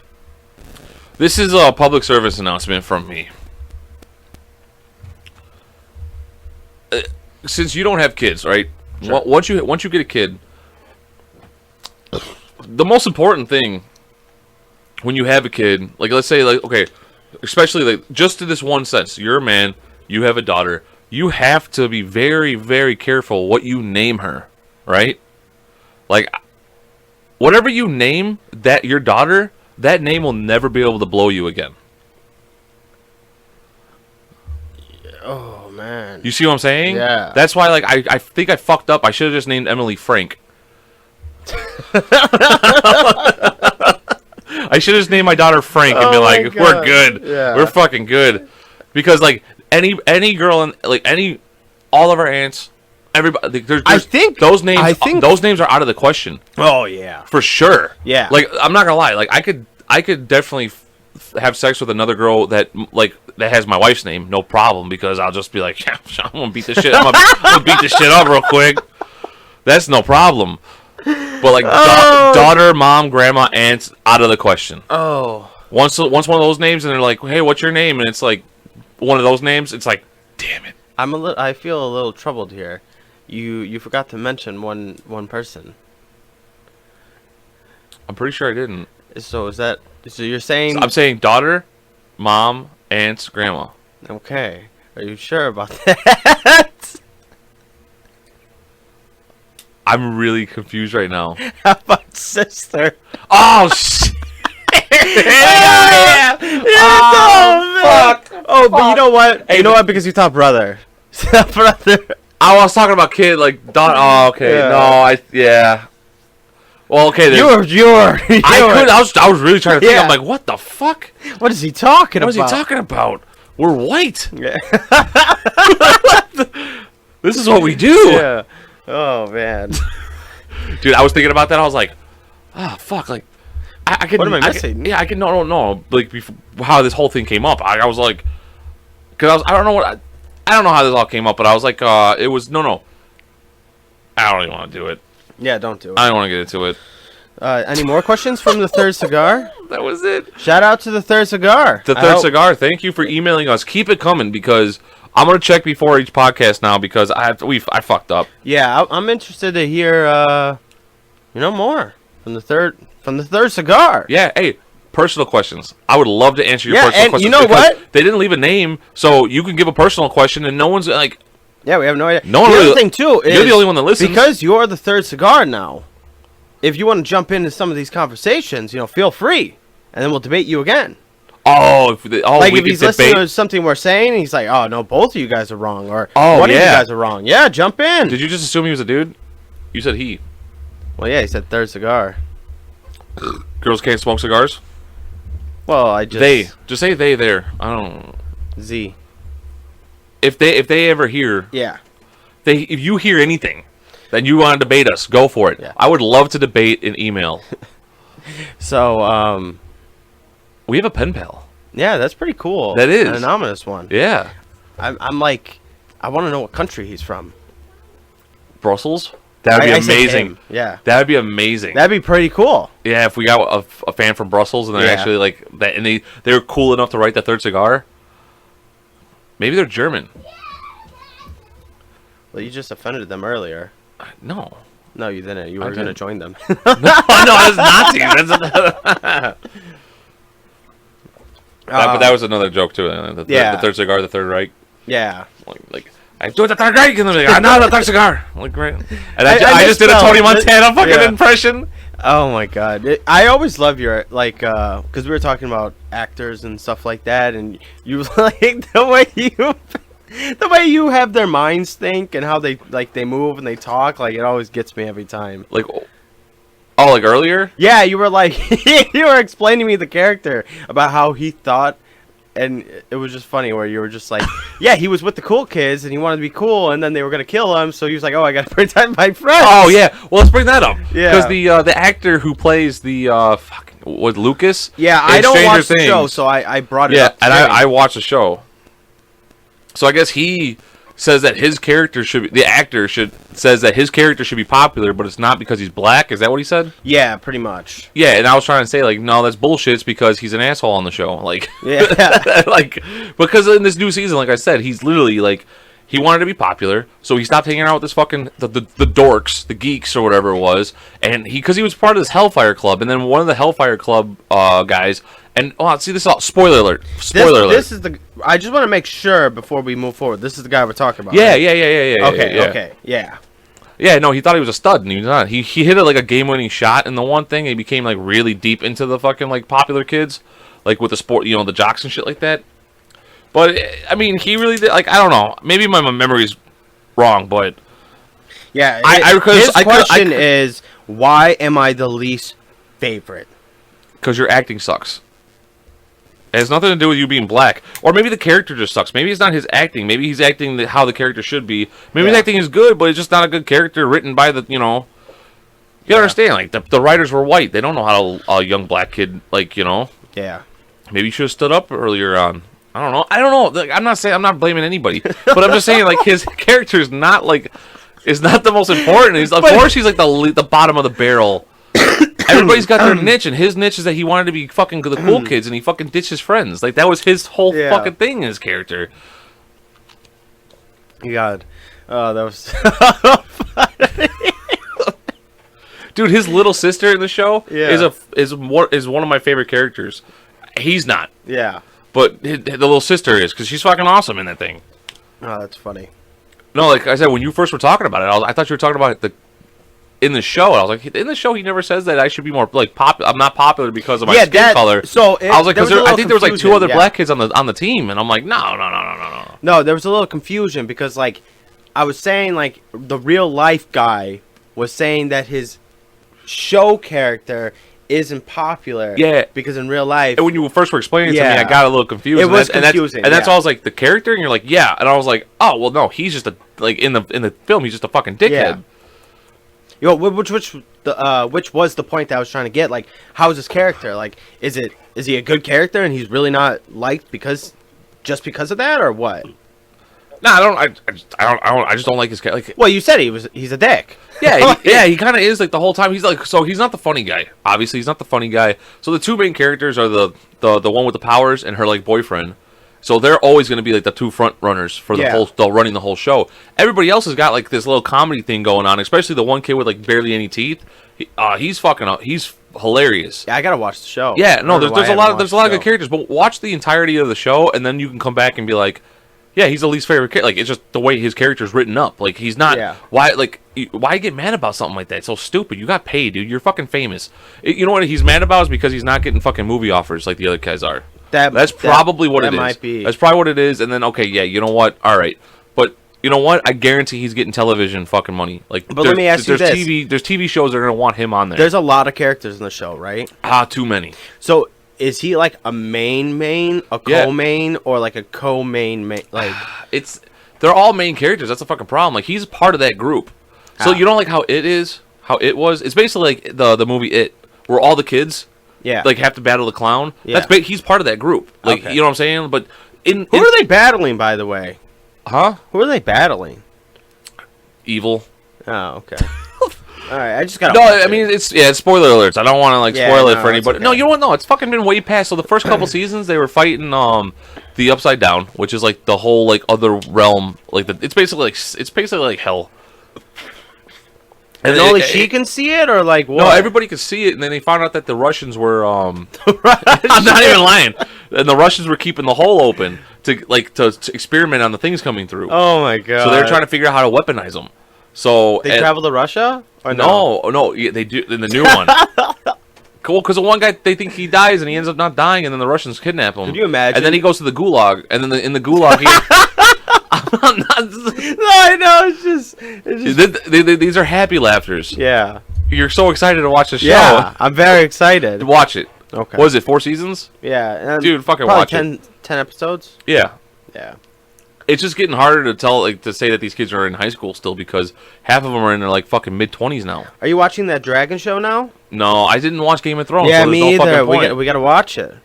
This is a public service announcement from me. Since you don't have kids, right? Sure. Once you get a kid, the most important thing when you have a kid, like let's say, like okay, especially like just to this one sense, you're a man, you have a daughter, you have to be very, very careful what you name her, right? Like, whatever you name that your daughter, that name will never be able to blow you again. Oh man. You see what I'm saying? Yeah. That's why, like, I think I fucked up. I should have just named Emily Frank. I should have just named my daughter Frank and Oh be my like, we're God. good. Yeah. We're fucking good. Because, like, any girl and like all of our aunts, everybody, like, there's I think those names are out of the question Oh yeah. for sure. Yeah. Like, I'm not gonna lie. Like, I could definitely have sex with another girl that has my wife's name, no problem, because I'll just be like, yeah, I'm gonna beat this shit. I'm gonna beat this shit up real quick. That's no problem. But like daughter, mom, grandma, aunts, out of the question. Oh. Once one of those names, and they're like, hey, what's your name? And it's like one of those names. It's like, damn it. I feel a little troubled here. You forgot to mention one person. I'm pretty sure I didn't. So you're saying I'm saying daughter, mom, aunts, grandma. okay? Are you sure about that? I'm really confused right now. How about sister? Oh shit! Yeah. Oh, fuck! Oh, but you know what? Hey, You know what? Because you thought brother. Brother. I was talking about kid, like daughter. Oh, okay. Yeah. Yeah. Well, okay. Then. I was really trying to think. Yeah. I'm like, what the fuck? What is he talking What is about? he talking about? We're white. Yeah. This is what we do. Yeah. Oh man. Dude, I was thinking about that. I was like, oh fuck, like I could. What am I could- missing? yeah, I can no. Like how this whole thing came up. I was like, because I don't know I don't know how this all came up, but I was like, it was no. I don't even want to do it. Yeah, don't do it. I don't want to get into it. Any more questions from the third cigar? That was it. Shout out to the third cigar. The I third hope- cigar. Thank you for emailing us. Keep it coming because I'm gonna check before each podcast now because I fucked up. Yeah, I'm interested to hear more from the third cigar. Yeah. Hey, personal questions. I would love to answer your Yeah, personal and questions. you know because what? They didn't leave a name, so you can give a personal question, and no one's like. Yeah, we have no idea. No one the really- other thing too is You're the only one that listens. because you're the third cigar now. If you want to jump into some of these conversations, feel free, and then we'll debate you again. Like Like if he's listening to something we're saying, he's like, "Oh no, both of you guys are wrong," or Oh, "One of you yeah. guys are wrong." Yeah, jump in. Did you just assume he was a dude? You said he. Well, yeah, he said third cigar. Girls can't smoke cigars. Well, I just They just say they there. I don't. Z. If they ever hear Yeah. if you hear anything, then you want to debate us. Go for it. Yeah. I would love to debate an email. So We have a pen pal. Yeah, that's pretty cool. That is an ominous one. Yeah. I'm like, I want to know what country he's from. Brussels. That would be I said amazing. him. Yeah, That would be amazing. that'd be pretty cool. Yeah, if we got a fan from Brussels and they're actually like that, and they were cool enough to write the third cigar. Maybe they're German. Well, you just offended them earlier. No. No, you didn't. You were going to join them. No, that's Nazis. That's but that was another joke too. The third cigar, the Third Reich. Yeah. Like I do the Third Reich, and they're like, I know the third cigar. I'm like, right. And I just did a Tony Montana fucking impression. Oh my god! I always love your because we were talking about actors and stuff like that, and you like the way you have their minds think and how they move and they talk. Like, it always gets me every time. Like, oh, like earlier? Yeah, you were like you were explaining to me the character about how he thought. And it was just funny where you were just like, yeah, he was with the cool kids and he wanted to be cool, and then they were gonna kill him, so he was like, oh, I gotta protect my friends. Oh yeah, well, let's bring that up. Yeah, because the actor who plays the was Lucas. Yeah, I don't watch the show, so I brought it up. Yeah, and I watched the show. So I guess he says that his character says that his character should be popular, but it's not because he's black. Is that what he said? Yeah, pretty much. Yeah, and I was trying to say, like, no, that's bullshit. It's because he's an asshole on the show. Like, yeah, like, because in this new season, like I said, he's literally like, he wanted to be popular, so he stopped hanging out with this fucking the dorks, the geeks or whatever it was, and because he was part of this Hellfire Club, and then one of the Hellfire Club guys. And see, this is all spoiler alert. This is the. I just want to make sure before we move forward. This is the guy we're talking about. Yeah, right? yeah. Okay. Yeah, no, he thought he was a stud, and he was not. He hit it like a game-winning shot in the one thing, and he became like really deep into the fucking like popular kids, like with the sport, the jocks and shit like that. But I mean, he really did. Like, I don't know, maybe my memory's wrong, but yeah. His question is, why am I the least favorite? Because your acting sucks. It has nothing to do with you being black. Or maybe the character just sucks. Maybe it's not his acting. Maybe he's acting how the character should be. Maybe his acting is good, but it's just not a good character written by the, You understand, like, the writers were white. They don't know how a young black kid, like, Yeah. Maybe he should have stood up earlier on. I don't know. Like, I'm not blaming anybody. But I'm just saying, like, his character is not, like, is not the most important. Of course, he's, like, the bottom of the barrel. Everybody's got their niche, and his niche is that he wanted to be fucking the cool kids, and he fucking ditched his friends. Like, that was his whole fucking thing in his character. God. Oh, that was so funny. Dude, his little sister in the show is one of my favorite characters. He's not. Yeah. But the little sister is, because she's fucking awesome in that thing. Oh, that's funny. No, like I said, when you first were talking about it, I thought you were talking about in the show. I was like, in the show, he never says that I should be more like I'm not popular because of my skin color. So I was like, I think there was like two other black kids on the team, and I'm like, no. No, there was a little confusion because like I was saying, like the real life guy was saying that his show character isn't popular. Yeah, because in real life, and when you first were explaining it to me, I got a little confused. It was confusing, and that's all I was like, the character, and you're like, yeah, and I was like, oh well, no, he's just in the film, he's just a fucking dickhead. Yeah. Which was the point that I was trying to get. Like, how is his character? Like, is he a good character and he's really not liked because of that, or what? No, I just don't like his character. Like, well, you said he's a dick. Yeah, he kind of is like the whole time. He's like, so he's not the funny guy. Obviously, he's not the funny guy. So the two main characters are the one with the powers and her like boyfriend. So they're always going to be like the two front runners for the running the whole show. Everybody else has got like this little comedy thing going on, especially the one kid with like barely any teeth. He's fucking up. He's hilarious. Yeah, I gotta watch the show. Yeah, no, there's a lot of good characters, but watch the entirety of the show, and then you can come back and be like, yeah, he's the least favorite character. Like, it's just the way his character's written up. Like, he's not. Yeah. Why get mad about something like that? It's so stupid. You got paid, dude. You're fucking famous. You know what he's mad about is because he's not getting fucking movie offers like the other guys are. That's probably what it is. Might be. That's probably what it is. And then, okay, yeah, you know what? All right. But you know what? I guarantee he's getting television fucking money. Like, but let me ask you this. There's TV shows that are going to want him on there. There's a lot of characters in the show, right? Too many. So, is he like a main, a co-main, or like a co-main? Like, they're all main characters. That's a fucking problem. Like, he's part of that group. So, you know, like how it was? It's basically like the movie It, where all the kids... Yeah. Like have to battle the clown. Yeah. He's part of that group. Like Okay. you know what I'm saying? But Who are they battling, by the way? Huh? Who are they battling? Evil. Oh, okay. All right, I just got. No, I mean it's spoiler alerts. I don't want to spoil it for anybody. okay. No, you know what? No, it's fucking been way past. So the first couple seasons they were fighting the Upside Down, which is like the whole like other realm. Like it's basically like hell. And only she can see it, or like what? No, everybody could see it, and then they found out that the Russians were. I'm not even lying. And the Russians were keeping the hole open to experiment on the things coming through. Oh my god! So they're trying to figure out how to weaponize them. So they travel to Russia? Or no, yeah, they do in the new one. Cool, because the one guy they think he dies and he ends up not dying, and then the Russians kidnap him. Could you imagine? And then he goes to the gulag, and then in the gulag he. I'm not, no, I know. It's just these are happy laughters. Yeah. You're so excited to watch the show. Yeah, I'm very excited. Watch it. Okay. What is it? 4 seasons? Yeah, dude, fucking watch 10 episodes. Yeah. Yeah. It's just getting harder to say that these kids are in high school still because half of them are in their fucking mid-20s now. Are you watching that Dragon show now? No, I didn't watch Game of Thrones. Yeah, so me no either. Point. We got to watch it. It's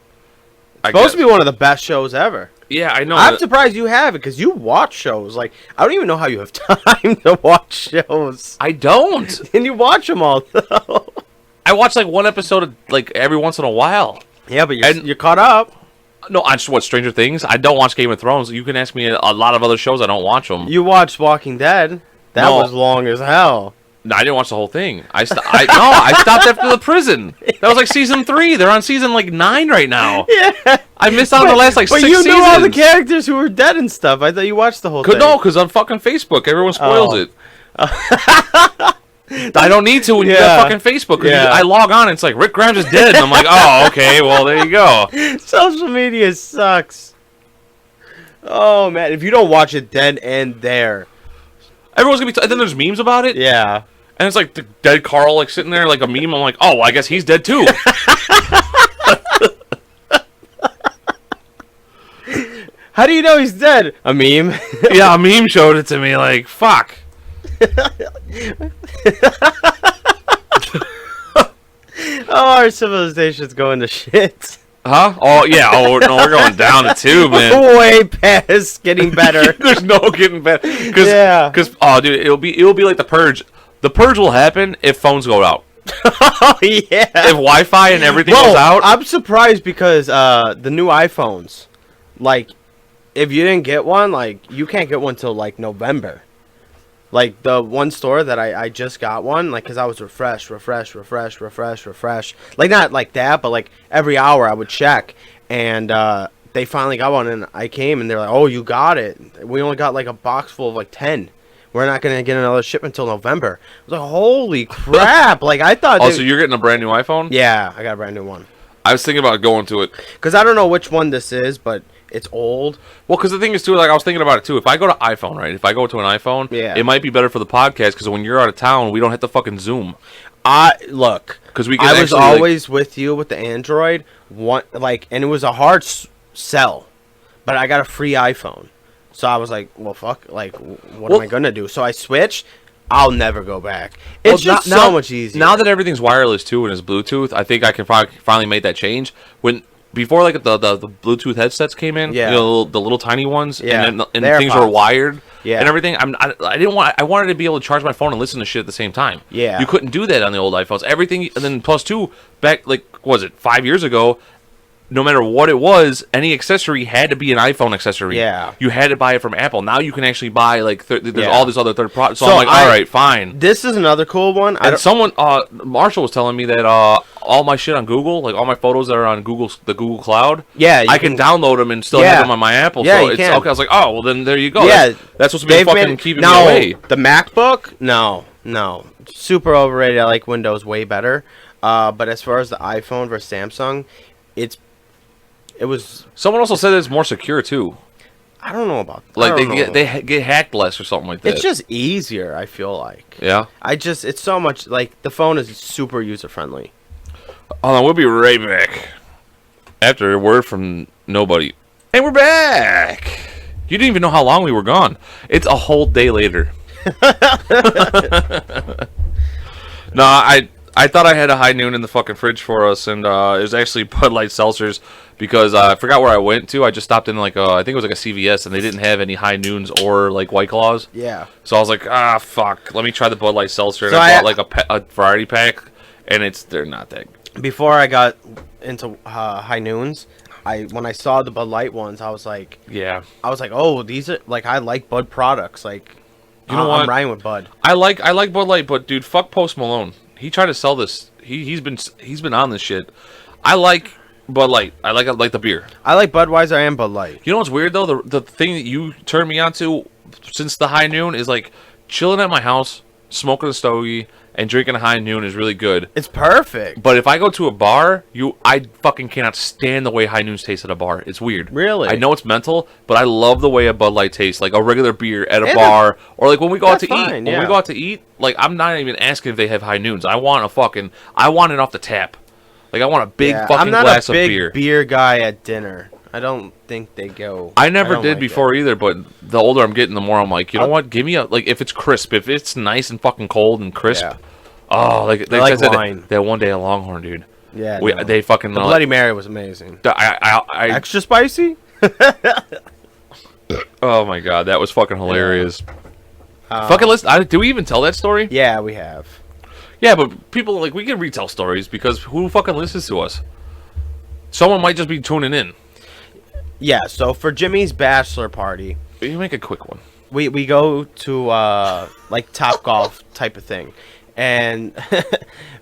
I supposed to be one of the best shows ever. Yeah, I know. I'm surprised you have it because you watch shows. I don't even know how you have time to watch shows. I don't. And you watch them all though. I watch one episode every once in a while. Yeah, but you're caught up. No, I just watch Stranger Things. I don't watch Game of Thrones. You can ask me a lot of other shows. I don't watch them. You watched Walking Dead. That was long as hell. No, I didn't watch the whole thing. I stopped after the prison. That was season 3. They're on season 9 right now. Yeah. I missed out on the last 6 seasons. But you knew all the characters who were dead and stuff. I thought you watched the whole thing. No, because on fucking Facebook, everyone spoils it. I don't need to when you got fucking Facebook. I log on and it's Rick Grimes is dead. And I'm like, oh, okay, well, there you go. Social media sucks. Oh, man. If you don't watch it then and there. Everyone's going to be... and then there's memes about it. Yeah. And it's the dead Carl sitting there like a meme. I'm like, oh, well, I guess he's dead too. How do you know he's dead? A meme? Yeah, a meme showed it to me. Fuck. Oh, our civilization's going to shit. Huh? Oh, yeah. Oh, no, we're going down the tube, man. Way past getting better. There's no getting better. Because, oh, dude, it'll be like The Purge. The Purge will happen if phones go out. Oh, yeah. If Wi-Fi and everything goes out. I'm surprised because the new iPhones, if you didn't get one, you can't get one till, November. The one store that I just got one, because I was refresh. Not like that, but every hour I would check. And they finally got one, and I came, and they're like, oh, you got it. We only got a box full of 10. We're not going to get another shipment until November. I was like, holy crap. I thought... Oh, so you're getting a brand new iPhone? Yeah, I got a brand new one. I was thinking about going to it. Because I don't know which one this is, but it's old. Well, because the thing is, too, I was thinking about it, too. If I go to iPhone, right? If I go to an iPhone, it might be better for the podcast because when you're out of town, we don't have to fucking Zoom. Look, because we can I was always with you with the Android, and it was a hard sell, but I got a free iPhone. So I was like, well, fuck, what am I going to do? So I switched. I'll never go back. It's just so much easier. Now that everything's wireless, too, and it's Bluetooth, I think I can finally make that change. Before, the Bluetooth headsets came in, the little tiny ones, and things were wired and everything, I wanted to be able to charge my phone and listen to shit at the same time. Yeah. You couldn't do that on the old iPhones. Everything, and then plus, two, back, was it 5 years ago, no matter what it was, any accessory had to be an iPhone accessory. Yeah. You had to buy it from Apple. Now you can actually buy, there's all this other third product. So I'm all right, fine. This is another cool one. And Marshall was telling me that all my shit on Google, all my photos that are on the Google Cloud, I can download them and still have them on my Apple. Yeah, so you it's can. okay. I was like, oh, well, then there you go. Yeah. That's supposed to be fucking keeping me away. The MacBook, no. Super overrated. I like Windows way better. But as far as the iPhone versus Samsung, it was... Someone also said it's more secure, too. I don't know about that. They get hacked less or something like that. It's just easier, I feel like. Yeah? It's so much... the phone is super user-friendly. Hold on, we'll be right back. After a word from nobody. And we're back! You didn't even know how long we were gone. It's a whole day later. No, I thought I had a High Noon in the fucking fridge for us, and it was actually Bud Light seltzers because I forgot where I went to. I just stopped in like I think it was like a CVS, and they didn't have any High Noons or like White Claws. Yeah. So I was like, fuck, let me try the Bud Light seltzer. And So I bought like a variety pack, and they're not that good. Before I got into High Noons, when I saw the Bud Light ones, I was like, oh, these are like I like Bud products. Like, you know what? I'm riding with Bud. I like Bud Light, but dude, fuck Post Malone. He tried to sell this. He's been on this shit. I like Bud Light. I like the beer. I like Budweiser and Bud Light. You know what's weird though? The thing that you turned me on to since the High Noon is like chilling at my house, smoking a stogie, and drinking a High Noon is really good. It's perfect. But if I go to a bar, I fucking cannot stand the way High Noons taste at a bar. It's weird. Really? I know it's mental, but I love the way a Bud Light tastes, like a regular beer at a bar, or like when we go out to eat. When we go out to eat, like I'm not even asking if they have High Noons. I want it off the tap. Like I want a big fucking glass of beer. I'm not a big beer guy at dinner. I don't think they go. I never did before either, but the older I'm getting, the more I'm like, you know what? Give me if it's crisp, if it's nice and fucking cold and crisp. Yeah. Oh, like they like wine. That one day at Longhorn, dude. Yeah, they fucking. The Bloody Mary was amazing. I extra spicy. Oh my god, that was fucking hilarious. Fucking listen. Do we even tell that story? Yeah, we have. Yeah, but people like we can retell stories because who fucking listens to us? Someone might just be tuning in. Yeah, so for Jimmy's bachelor party, you make a quick one. We go to like Top Golf type of thing, and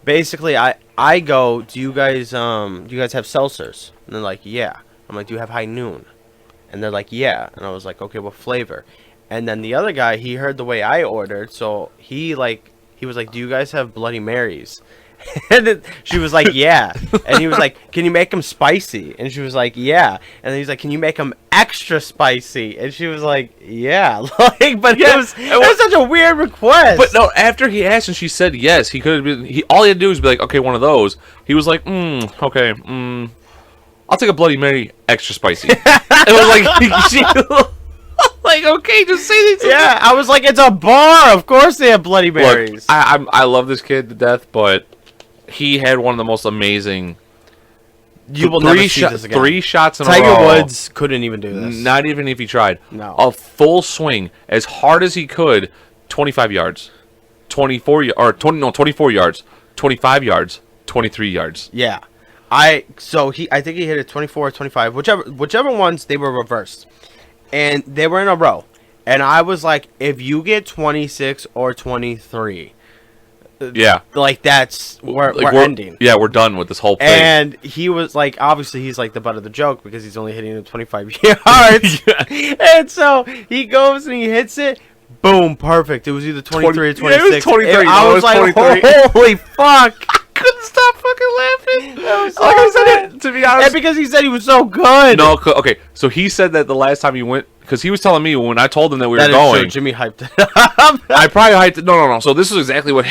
basically I go. Do you guys have seltzers? And they're like, yeah. I'm like, do you have High Noon? And they're like, yeah. And I was like, okay, what flavor? And then the other guy, he heard the way I ordered, so he was like, do you guys have Bloody Marys? And then she was like, yeah. And he was like, can you make them spicy? And she was like, yeah. And then he's like, can you make them extra spicy? And she was like, yeah. It was such a weird request. But no, after he asked and she said yes, he could have been. All he had to do was be like, okay, one of those. He was like, okay, I'll take a Bloody Mary extra spicy. It was like, like, okay, just say these. Yeah, I was like, it's a bar. Of course they have Bloody Marys. Look, I love this kid to death, but he had one of the most amazing. You will never see this again. 3 shots in a row. Tiger Woods couldn't even do this. Not even if he tried. No. A full swing as hard as he could, 25 yards, 24 yards, 25 yards, 23 yards. Yeah. I think he hit it 24 or 25, whichever ones, they were reversed. And they were in a row. And I was like, if you get 26 or 23, yeah, like that's we're ending. Yeah, we're done with this whole thing. And he was like, obviously he's like the butt of the joke because he's only hitting it 25 yards. Yeah. And so he goes and he hits it. Boom, perfect. It was either 23 or 26. Yeah, it was 23. I was like, 23. Holy fuck. Couldn't stop fucking laughing. So like I said it, to be honest. And because he said he was so good. No, okay. So he said that the last time he went, because he was telling me when I told him that we were going. True. Jimmy hyped it up. I probably hyped it. No. So this is exactly what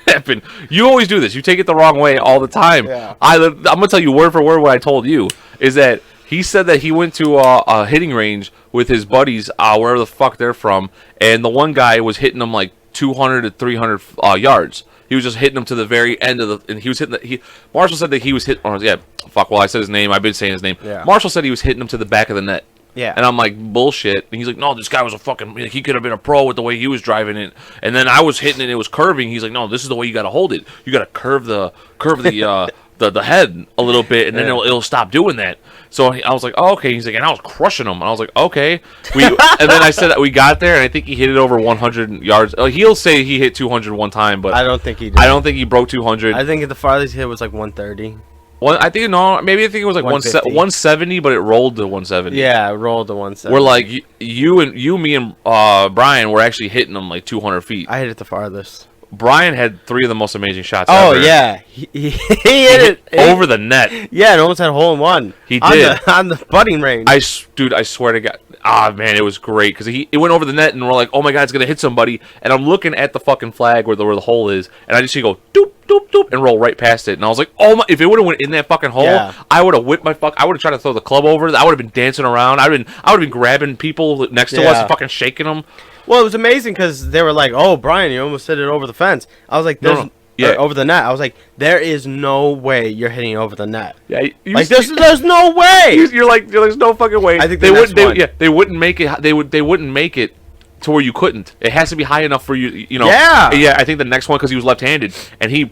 happened. You always do this. You take it the wrong way all the time. Yeah. I'm going to tell you word for word what I told you. Is that he said that he went to a hitting range with his buddies, wherever the fuck they're from, and the one guy was hitting them like 200 to 300 yards. He was just hitting them to the very end of and he was hitting Marshall said that he was hitting. I said his name. I've been saying his name. Yeah. Marshall said he was hitting them to the back of the net. Yeah. And I'm like, bullshit. And he's like, no, this guy was he could have been a pro with the way he was driving it. And then I was hitting it, it was curving. He's like, no, this is the way you got to hold it. You got to curve the head a little bit, and then it'll stop doing that. So I was like, oh, okay. He's like, and I was crushing him. And I was like, okay. And then I said that we got there, and I think he hit it over 100 yards. He'll say he hit 200 one time, but I don't think he did. I don't think he broke 200. I think the farthest hit was like 130. Well, I think it was like 170, but it rolled to 170. Yeah, it rolled to 170. We're like me, and Brian were actually hitting them like 200 feet. I hit it the farthest. Brian had 3 of the most amazing shots ever. Oh, yeah. He hit it over the net. Yeah, it almost had a hole in one. He did. On the putting range. I swear to God. Man, it was great. Because it went over the net, and we're like, oh, my God, it's going to hit somebody. And I'm looking at the fucking flag where the hole is, and I just see go, doop, doop, doop, and roll right past it. And I was like, oh, my. If it would have went in that fucking hole, I would have whipped I would have tried to throw the club over. I would have been dancing around. I would have been grabbing people next to us and fucking shaking them. Well, it was amazing because they were like, "Oh, Brian, you almost hit it over the fence." I was like, Yeah. over the net. I was like, there is no way you're hitting over the net. Yeah, Like there's no way. You're like, there's no fucking way. I think they wouldn't. They wouldn't make it. They wouldn't make it to where you couldn't. It has to be high enough for you. You know. Yeah. Yeah. I think the next one because he was left-handed and he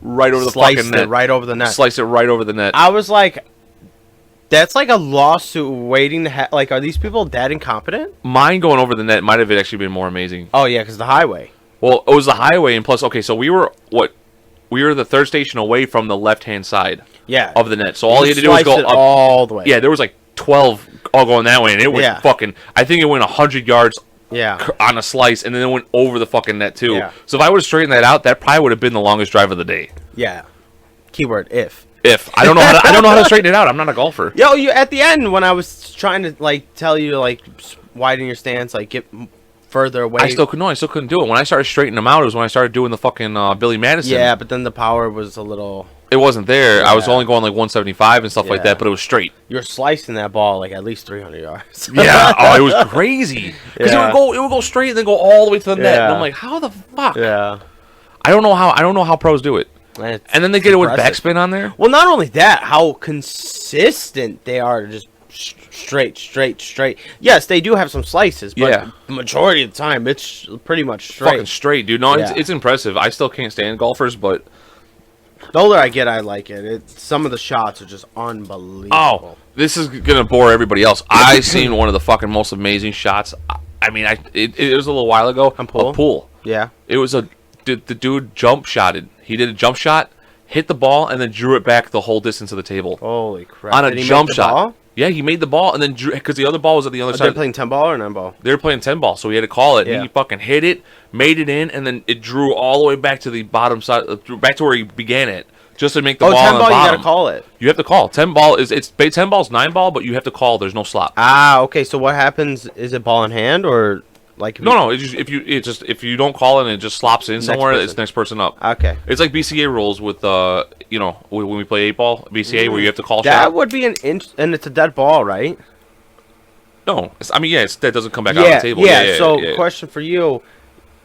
right over the Sliced fucking it net. right over the net. Sliced it right over the net. I was like, that's like a lawsuit waiting to like, are these people that incompetent? Mine going over the net might have actually been more amazing. Oh yeah, because the highway. Well, it was the highway, and plus, okay, so we were the third station away from the left-hand side. Yeah. Of the net. So all you had to do was sliced go it up all the way. Yeah, there was like 12 all going that way, and it was Yeah. fucking. I think it went 100 yards. Yeah. On a slice, and then it went over the fucking net too. Yeah. So if I would have straightened that out, that probably would have been the longest drive of the day. Yeah. Keyword if. If I don't know, I don't know how to straighten it out. I'm not a golfer. Yo, you at the end when I was trying to like tell you to like widen your stance, like get further away. I still couldn't do it. When I started straightening them out, it was when I started doing the fucking Billy Madison. Yeah, but then the power was a little. It wasn't there. Yeah. I was only going like 175 and stuff like Yeah. that, but it was straight. You're slicing that ball like at least 300 yards. Yeah. Oh, it was crazy. Because Yeah. it would go straight and then go all the way to the net. And Yeah. I'm like, how the fuck? Yeah. I don't know how pros do it. And then they get it with impressive. backspin on there. Well, not only that, how consistent they are to just straight. Yes, they do have some slices, but Yeah. the majority of the time, it's pretty much straight. Fucking straight, dude. No, Yeah. it's impressive. I still can't stand golfers, but The older I get, I like it. Some of the shots are just unbelievable. oh, this is gonna bore everybody else. I seen one of the fucking most amazing shots. I mean, it was a little while ago. On pool? A pool. Yeah. It was the dude jump shotted. He did a jump shot, hit the ball, and then drew it back the whole distance of the table Holy crap. on a Did he jump make the shot. ball? Yeah, he made the ball and then drew because the other ball was at the other Are side. they playing 10 ball or 9 ball? They were playing 10 ball, so he had to call it. Yeah. And he fucking hit it, made it in, and then it drew all the way back to the bottom side, back to where he began it, just to make the ball 10 on the ball, you bottom. gotta call it. You have to call. 10 ball is 10 ball's 9 ball, but you have to call. There's no slop. Ah, okay. So what happens? Is it ball in hand or like? No. It's just, if you don't call it and it just slops in somewhere, person. it's next person up. Okay. It's like BCA rules with when we play 8 ball BCA where you have to call That shot. would be an inch, and it's a dead ball, right? No, that doesn't come back out on the table. Yeah. So, yeah. question for you: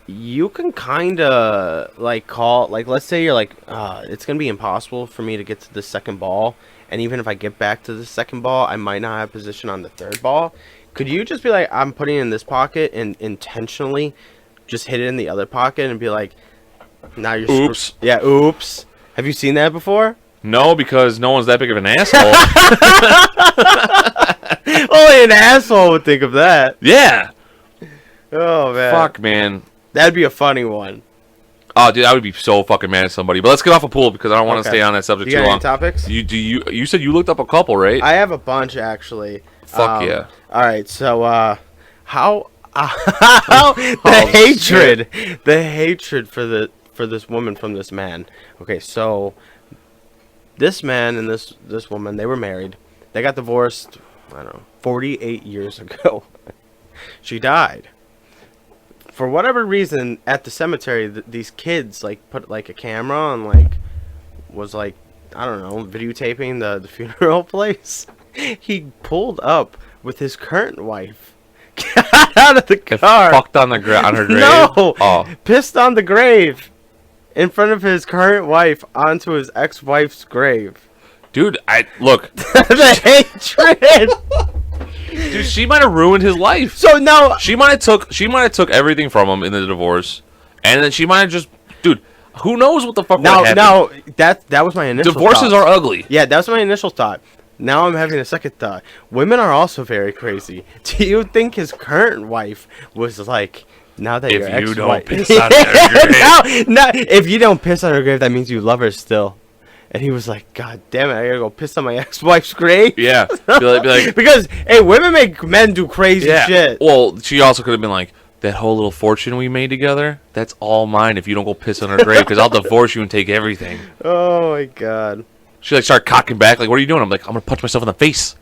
you can kind of like call, like, let's say you're like, it's gonna be impossible for me to get to the second ball, and even if I get back to the second ball, I might not have position on the third ball. Could you just be like, I'm putting it in this pocket and intentionally just hit it in the other pocket and be like, now you're Oops. Yeah, oops. Have you seen that before? No, because no one's that big of an asshole. Only an asshole would think of that. Yeah. Oh man. Fuck, man. That'd be a funny one. Oh, dude, I would be so fucking mad at somebody. But let's get off a pool because I don't want to Okay. stay on that subject You got too long. any topics? You said you looked up a couple, right? I have a bunch actually. Fuck yeah. All right, so how the hatred for this woman from this man. Okay, so this man and this woman, they were married. They got divorced, I don't know, 48 years ago. She died. For whatever reason, at the cemetery, these kids like put like a camera on, like was like, I don't know, videotaping the funeral place. He pulled up with his current wife, got out of the car, Fucked on her grave. no, Oh. pissed on the grave in front of his current wife onto his ex-wife's grave. Dude, look. The hatred. Dude, she might have ruined his life. So now She might have took everything from him in the divorce, and then she might have just, dude. Who knows what the fuck would happen? now that was my initial Divorces thought. are ugly. Yeah, that's my initial thought. Now I'm having a second thought. Women are also very crazy. Do you think his current wife was like, now that If your you ex-wife... don't piss on her grave. no, if you don't piss on her grave, that means you love her still. And he was like, God damn it, I gotta go piss on my ex-wife's grave. Yeah. Be like, Because, hey, women make men do crazy yeah. shit. Well, she also could have been like, that whole little fortune we made together, that's all mine if you don't go piss on her grave, because I'll divorce you and take everything. Oh my God. She like started cocking back, like, what are you doing? I'm like, I'm gonna punch myself in the face.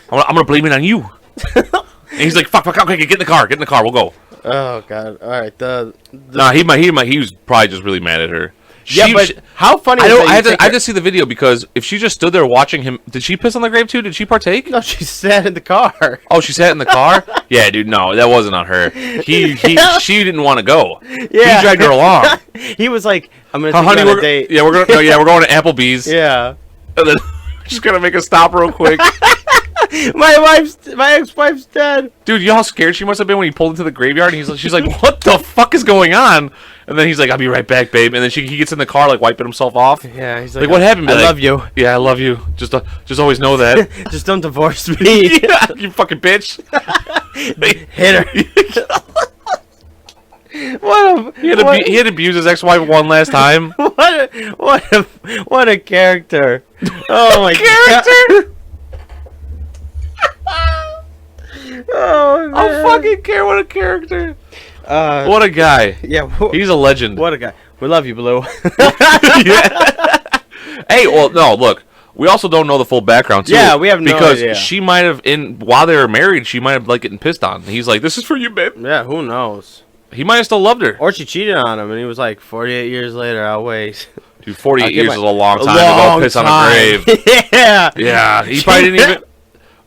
I'm gonna blame it on you. And he's like, fuck, okay, get in the car, we'll go. Oh God. All right. Nah, he was probably just really mad at her. Yeah, but how funny I is don't. that I you had to. take I had to see the video because if she just stood there watching him, did she piss on the grave too? Did she partake? No, she sat in the car. Oh, she sat in the car. Yeah, dude. No, that wasn't on her. She didn't want to go. Yeah. He dragged her along. He was like, "I'm gonna Oh, take honey, you on we're a date." yeah, we're going. No, yeah, we're going to Applebee's. Yeah. And then just gonna make a stop real quick. My ex-wife's dead. Dude, you know how scared she must have been when he pulled into the graveyard? And she's like, "What the fuck is going on?" And then he's like, "I'll be right back, babe." And then he gets in the car like wiping himself off. Yeah, he's Like, what happened? Be I like, love you. Yeah, I love you. Just always know that. Just don't divorce me. Yeah, you fucking bitch. Hit her. He had abused his ex-wife one last time. What a character. Oh my Character. Oh, man. I fucking care. What a character. What a guy. Yeah. He's a legend. What a guy. We love you, Blue. Yeah. Hey, well, no, look. We also don't know the full background too. Yeah, we have no because idea. she might have while they were married, she might have like getting pissed on. He's like, "This is for you, babe." Yeah, who knows? He might have still loved her. Or she cheated on him, and he was like, 48 years later, I'll wait. Dude, 48 I'll give years my- is a long time to Long go piss on a time. grave. Yeah. Yeah, he probably didn't even.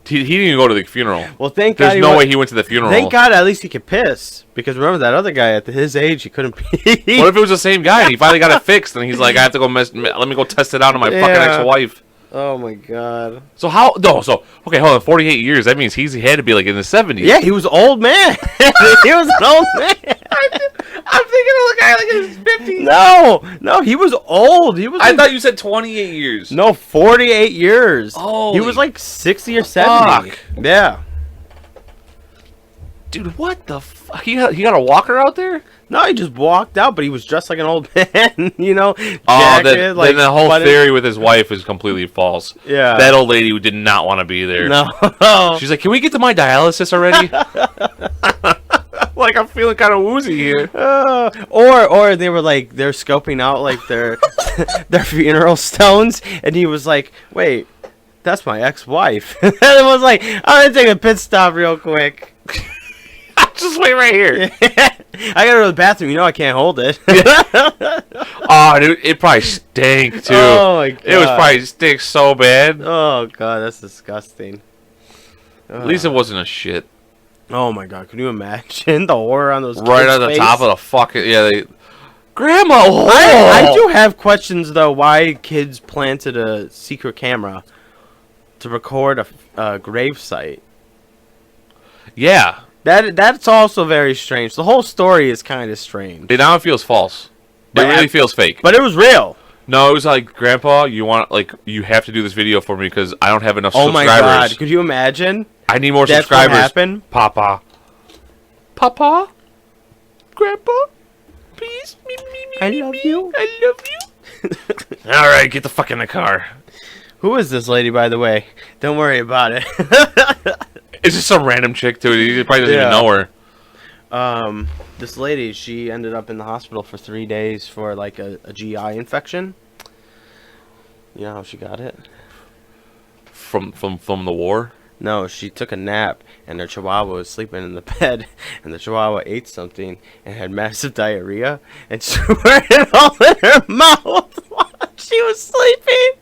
He didn't even go to the funeral. Well, thank God. There's no way he went to the funeral. Thank God, at least he could piss. Because remember that other guy at his age, he couldn't pee. What if it was the same guy and he finally got it fixed and he's like, I have to go let me go test it out on my fucking Yeah. ex-wife. Oh my God. So okay, hold on, 48 years. That means he had to be like in the 70s. Yeah, he was an old man. He was an old man. I'm thinking of the guy like in his 50s. No, he was old. He was. I like, thought you said 28 years. no, 48 years. Oh, he was like 60 or 70. fuck. Yeah. Dude, what the fuck? He got a walker out there? No, he just walked out, but he was dressed like an old man. You know, Oh, jacket, then the whole theory with his wife is completely false. Yeah. That old lady who did not want to be there. No. She's like, can we get to my dialysis already? Like, I'm feeling kind of woozy here. Or they were like they're scoping out like their their funeral stones, and he was like, "Wait, that's my ex-wife." And it was like, "I'm gonna take a pit stop real quick. Just wait right here. I gotta go to the bathroom. You know I can't hold it." Oh, dude, it probably stank too. Oh my God. It was probably stink so bad. Oh God, that's disgusting. At least it wasn't a shit. Oh my God, can you imagine the horror on those? Right kids' at the face? top of the fucking Grandma. Oh. I do have questions though. Why kids planted a secret camera to record a grave site? Yeah. That's also very strange. The whole story is kind of strange. Now it feels false. It really feels fake. But it was real. No, it was like, Grandpa, you have to do this video for me because I don't have enough Oh my subscribers. God! Could you imagine? I need more That's what subscribers. happened? Papa, Grandpa, please. I love you. I love you. All right, get the fuck in the car. Who is this lady, by the way? Don't worry about it. It's just some random chick too. He probably doesn't even know her. This lady, she ended up in the hospital for 3 days for like a GI infection. You know how she got it? From the war. No, she took a nap, and her chihuahua was sleeping in the bed, and the chihuahua ate something and had massive diarrhea, and squirted it all in her mouth while she was sleeping,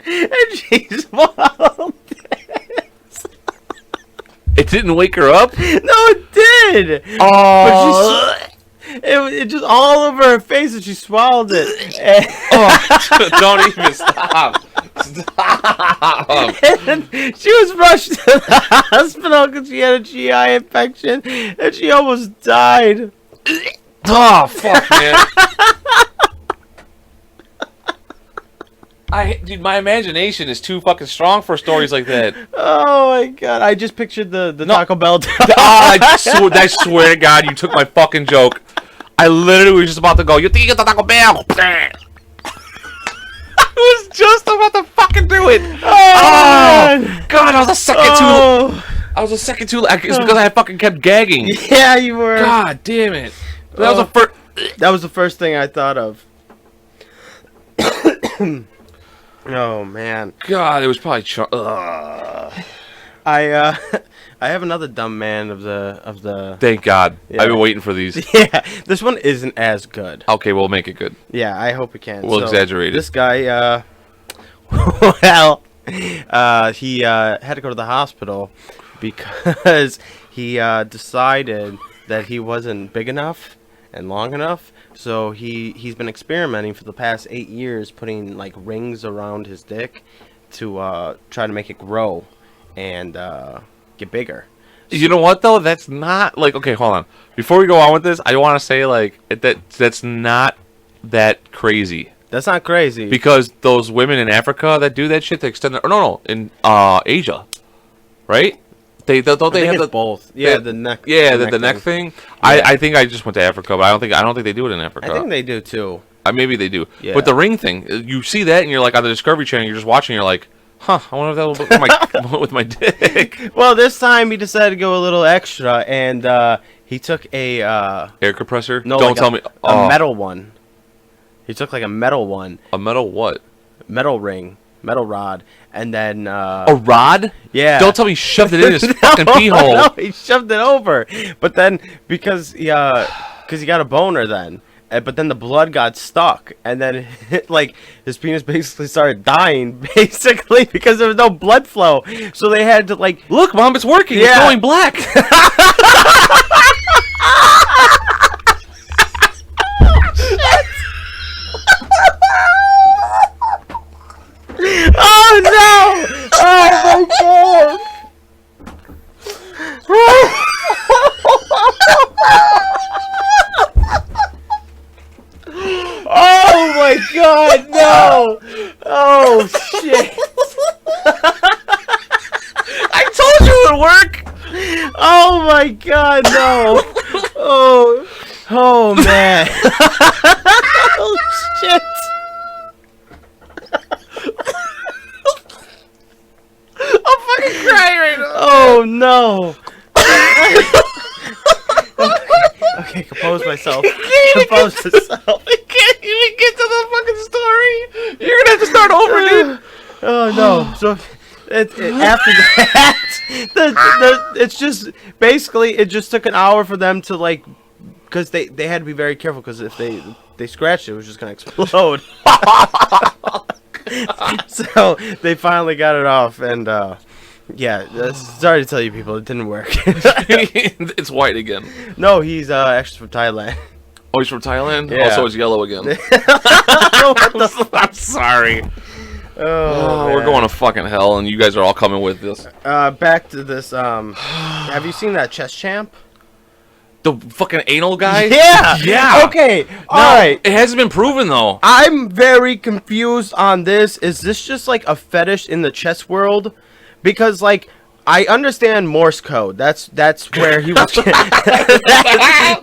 and she swallowed it. It didn't wake her up. No, it did. Oh. But it just all over her face, and she swallowed it. And, Don't even stop. Stop. and she was rushed to the hospital because she had a GI infection, and she almost died. Oh fuck, man. Dude, my imagination is too fucking strong for stories like that. Oh my God! I just pictured the Taco Bell. I swear to God, you took my fucking joke. I literally was just about to go, you think you get the Taco Bell? I was just about to fucking do it. Oh God, I was a second too. It's because I fucking kept gagging. Yeah, you were. God damn it. That was the first. That was the first thing I thought of. Oh man. God, it was probably. I I have another dumb man of the. Thank God. Yeah. I've been waiting for these. Yeah, this one isn't as good. Okay, we'll make it good. Yeah, I hope we can. We'll exaggerate it. This guy, well, he had to go to the hospital because he decided that he wasn't big enough and long enough. So he's been experimenting for the past 8 years, putting like rings around his dick to try to make it grow and get bigger. You know what though? That's not like okay. Hold on. Before we go on with this, I want to say like that's not that crazy. That's not crazy Because those women in Africa that do that shit, they extend their... No, in Asia, right? They have the both. Yeah, the neck. Yeah, the neck thing. Yeah. I think I just went to Africa, but I don't think they do it in Africa. I think they do too. Maybe they do. Yeah. But the ring thing, you see that, and you're like on the Discovery Channel, you're just watching, you're like, huh? I wonder if that will with my dick. Well, this time he decided to go a little extra, and he took a air compressor. No, don't like tell me a metal one. He took like a metal one. A metal what? Metal ring, metal rod, and then a rod? Yeah. Don't tell me he shoved it in his fucking pee hole. No, he shoved it over. But then because he got a boner then, but then the blood got stuck, and then like his penis basically started dying, basically because there was no blood flow. So they had to like, look, Mom, it's working. Yeah. It's going black. oh no! Oh my god! Oh my god, no! Oh shit! I told you it would work. Oh my god, no! Oh man! Oh shit! I'm fucking crying right now. Oh no! Okay, compose myself. Compose myself. I can't even get to the fucking story. You're gonna have to start over, dude. Oh no! So after that, it's just basically it just took an hour for them to like, because they had to be very careful because if they scratched it was just gonna explode. So they finally got it off, and yeah, sorry to tell you people, it didn't work. It's white again. No, he's actually from Thailand. Oh, he's from Thailand? Yeah. Oh, so it's yellow again. I'm sorry. Oh, we're going to fucking hell, and you guys are all coming with this. Back to this. Have you seen that chess champ? The fucking anal guy? Yeah. Yeah. Okay. All right. It hasn't been proven, though. I'm very confused on this. Is this just like a fetish in the chess world? Because like I understand Morse code. That's where he was.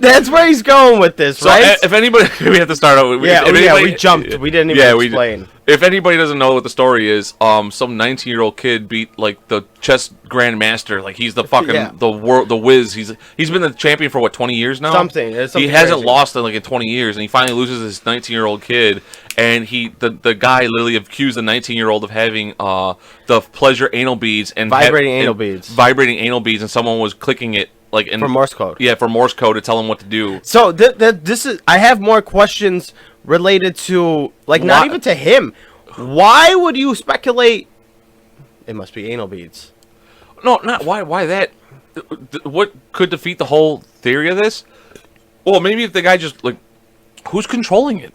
That's where he's going with this, So right? if anybody, we have to start out. We jumped. We didn't even explain. If anybody doesn't know what the story is, some 19-year-old kid beat like the chess grandmaster. Like he's the fucking the whiz. He's been the champion for what 20 years now. Something he hasn't crazy. lost in 20 years, and he finally loses this 19-year-old kid. And the guy literally accused the 19-year-old of having the pleasure anal beads and Vibrating anal beads, and someone was clicking it like in For Morse code. Yeah, for Morse code to tell him what to do. So this is. I have more questions related to like not even to him. Why would you speculate? It must be anal beads. No, not why. Why that? What could defeat the whole theory of this? Well, maybe if the guy just like, who's controlling it?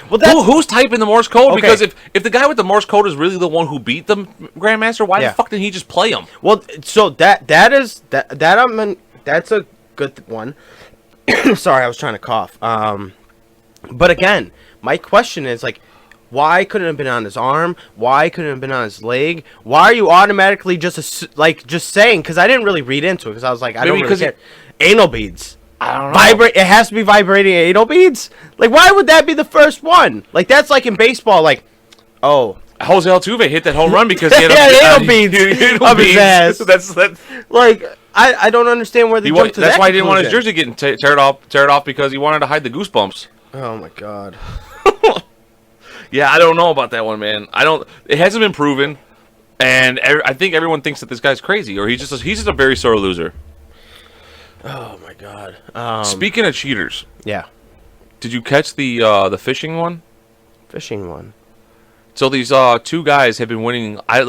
Well, who's typing the Morse code? Okay. Because if the guy with the Morse code is really the one who beat the Grandmaster, why the fuck didn't he just play him? Well, so that's a good one. Sorry, I was trying to cough. But again, my question is like, why couldn't it have been on his arm? Why couldn't it have been on his leg? Why are you automatically just saying? Because I didn't really read into it because I was like, I don't really care. Anal beads. I don't know. It has to be vibrating anal beads? Like, why would that be the first one? Like, that's like in baseball, like, oh. Jose Altuve hit that home run because he had anal beads up his ass. That's like, I don't understand where they jumped to that. That's why he didn't want his jersey getting teared off because he wanted to hide the goosebumps. Oh, my God. Yeah, I don't know about that one, man. It hasn't been proven. And I think everyone thinks that this guy's crazy, or he's just a very sore loser. Oh my god. Speaking of cheaters, Yeah. did you catch the fishing one? Fishing one. So these two guys have been winning. I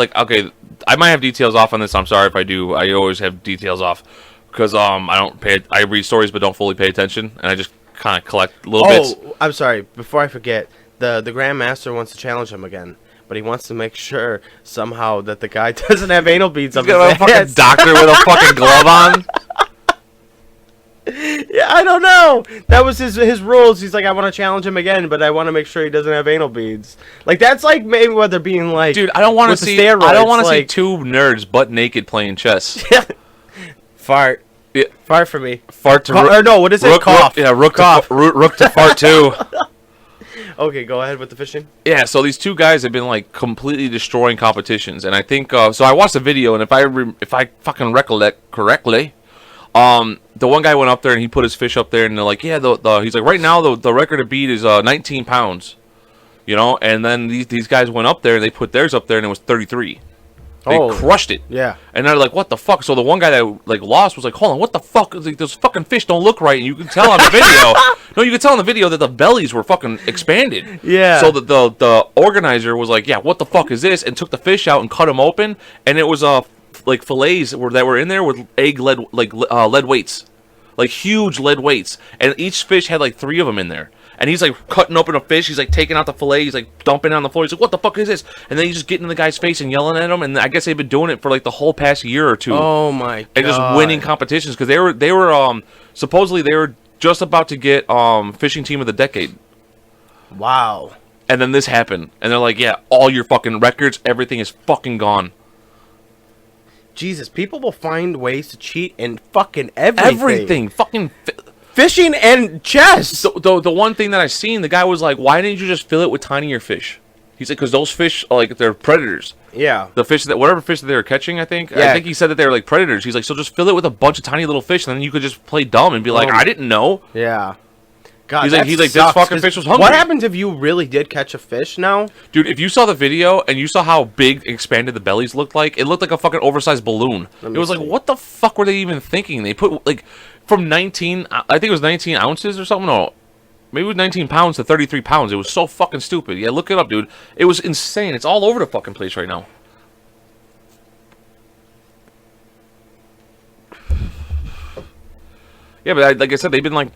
might have details off on this. I'm sorry if I do. I always have details off because I read stories but don't fully pay attention, and I just kind of collect little bits. Oh, I'm sorry. Before I forget, the Grandmaster wants to challenge him again, but he wants to make sure somehow that the guy doesn't have anal beads He's up his got a fucking ass. doctor with a fucking glove on. Yeah, I don't know. That was his rules. He's like, I want to challenge him again, but I want to make sure he doesn't have anal beads. Like that's like Mayweather being like, Dude, I don't want to see. steroids, I don't want to see like- two nerds butt naked playing chess. Fart. Yeah. Fart for me. Fart to Or no, what is it? rook, Cough. rook Cough. rook to fart too. Okay, go ahead with the fishing. Yeah, so these two guys have been like completely destroying competitions, and I think so. I watched the video, and if I fucking recollect correctly, the one guy went up there and he put his fish up there, and they're like, yeah, he's like, right now the record to beat is 19 pounds, you know, and then these guys went up there and they put theirs up there and it was 33. They crushed it. Yeah. And they're like, what the fuck? So the one guy that like lost was like, hold on, what the fuck? Like, those fucking fish don't look right. And you can tell on the video. No, you can tell on the video that the bellies were fucking expanded. Yeah. So the organizer was like, yeah, what the fuck is this? And took the fish out and cut them open. And it was like fillets that were in there with lead weights. Like huge lead weights. And each fish had like 3 of them in there. And he's like cutting open a fish. He's like taking out the fillet. He's like dumping it on the floor. He's like, "What the fuck is this?" And then he's just getting in the guy's face and yelling at him. And I guess they've been doing it for like the whole past year or two. Oh my god. And just winning competitions because they were supposedly they were just about to get fishing team of the decade. Wow. And then this happened, and they're like, "Yeah, all your fucking records, everything is fucking gone." Jesus, people will find ways to cheat in fucking everything. Everything, fucking. Fishing and chess. The one thing that I seen, the guy was like, "Why didn't you just fill it with tinier fish?" He said, "Because those fish, like, they're predators. Yeah. The fish whatever fish that they were catching, I think. Yeah. I think he said that they were like predators. He's like, so just fill it with a bunch of tiny little fish, and then you could just play dumb and be like, I didn't know." Yeah. God, He's that like, this sucks, fucking 'cause fish was hungry. What happens if you really did catch a fish now? Dude, if you saw the video and you saw how big expanded the bellies looked like, it looked like a fucking oversized balloon. It was like, what the fuck were they even thinking? They put like from 19, I think it was 19 ounces or something. No, maybe it was 19 pounds to 33 pounds. It was so fucking stupid. Yeah, look it up, dude. It was insane. It's all over the fucking place right now. Yeah, but like I said, they've been like,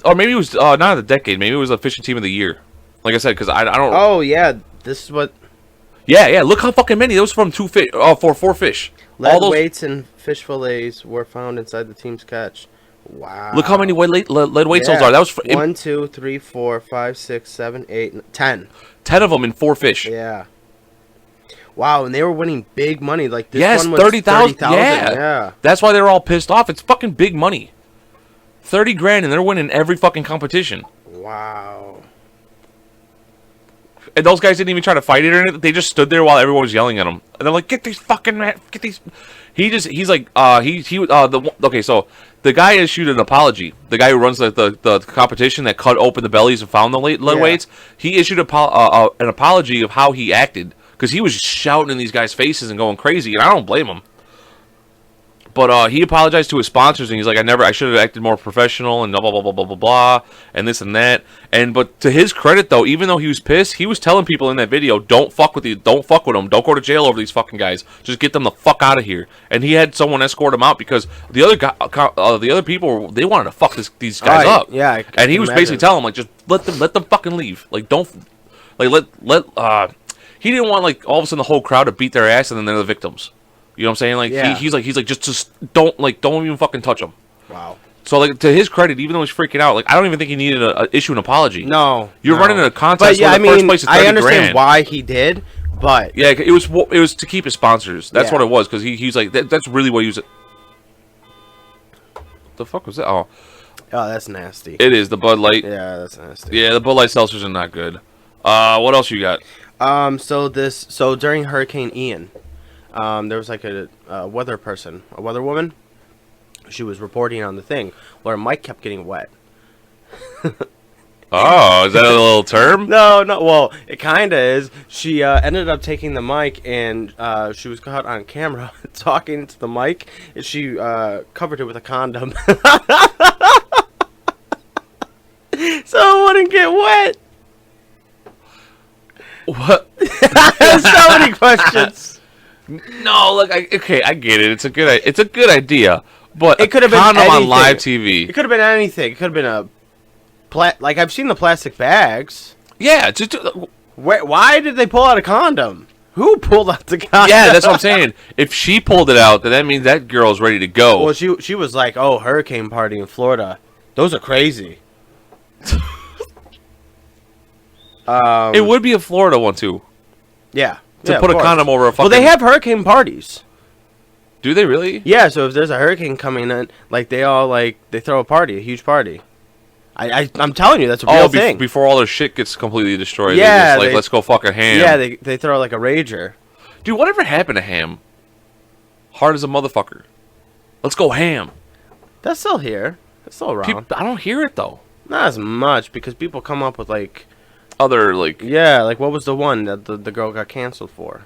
or maybe it was not the decade. Maybe it was a fishing team of the year. Like I said, because I don't. Oh yeah, this is what. Yeah. Look how fucking many. That was from 2 fish. For 4 fish. Lead weights and fish fillets were found inside the team's catch. Wow. Look how many lead weights those are. That was 1, 2, 3, 4, 5, 6, 7, 8, 10. 10 of them in 4 fish. Yeah. Wow, and they were winning big money. Like this Yes, one was 30,000. 30,000. Yeah. Yeah. That's why they're all pissed off. It's fucking big money. 30 grand and they're winning every fucking competition. Wow. And those guys didn't even try to fight it or anything. They just stood there while everyone was yelling at them. And they're like, "Get these fucking get these." Okay, so the guy issued an apology. The guy who runs the competition that cut open the bellies and found the lead weights. He issued an apology of how he acted because he was shouting in these guys' faces and going crazy, and I don't blame him. But he apologized to his sponsors, and he's like, I should have acted more professional, and blah, blah, blah, blah, blah, blah, and this and that. But to his credit, though, even though he was pissed, he was telling people in that video, don't fuck with them, don't go to jail over these fucking guys. Just get them the fuck out of here. And he had someone escort him out because the other people, they wanted to fuck these guys up. Yeah, and he was basically telling them, like, just let them fucking leave. Like, don't, like, he didn't want, like, all of a sudden the whole crowd to beat their ass and then they're the victims. You know what I'm saying? Like he's like just don't even fucking touch him. Wow. So like to his credit, even though he's freaking out, like I don't even think he needed to issue an apology. No. You're running a contest. But yeah, where the first place is 30 I understand grand. why he did, but yeah, it was to keep his sponsors. That's what it was because he's like that's really what he was. The fuck was that? Oh, that's nasty. it is the Bud Light. Yeah, that's nasty. Yeah, the Bud Light seltzers are not good. What else you got? So during Hurricane Ian, there was like a weather woman. She was reporting on the thing where Mike kept getting wet. Oh, is that a little term? No. Well, it kind of is. She ended up taking the mic, and she was caught on camera talking to the mic, and she covered it with a condom. So it wouldn't get wet. What? So many questions. No, look, I get it. It's a good idea. But It could have been condom on anything. live TV. It could have been anything. It could have been a like I've seen the plastic bags. Yeah, just Why did they pull out a condom? Who pulled out the condom? yeah, that's what I'm saying. If she pulled it out, then that means that girl's ready to go. Well, she was like, "Oh, hurricane party in Florida. Those are crazy." It would be a Florida one too. Yeah. To Yeah, put of a course. condom over a fucking. Well, they have hurricane parties. Do they really? Yeah, so if there's a hurricane coming in, like they throw a party, a huge party. I'm telling you, that's a real thing. Before all their shit gets completely destroyed. Yeah, They're just let's go fuck a ham. Yeah, they throw like a rager. Dude, whatever happened to ham? Hard as a motherfucker. Let's go ham. That's still here. It's still around. I don't hear it though. Not as much because people come up with like Other like yeah, like what was the one that the girl got canceled for?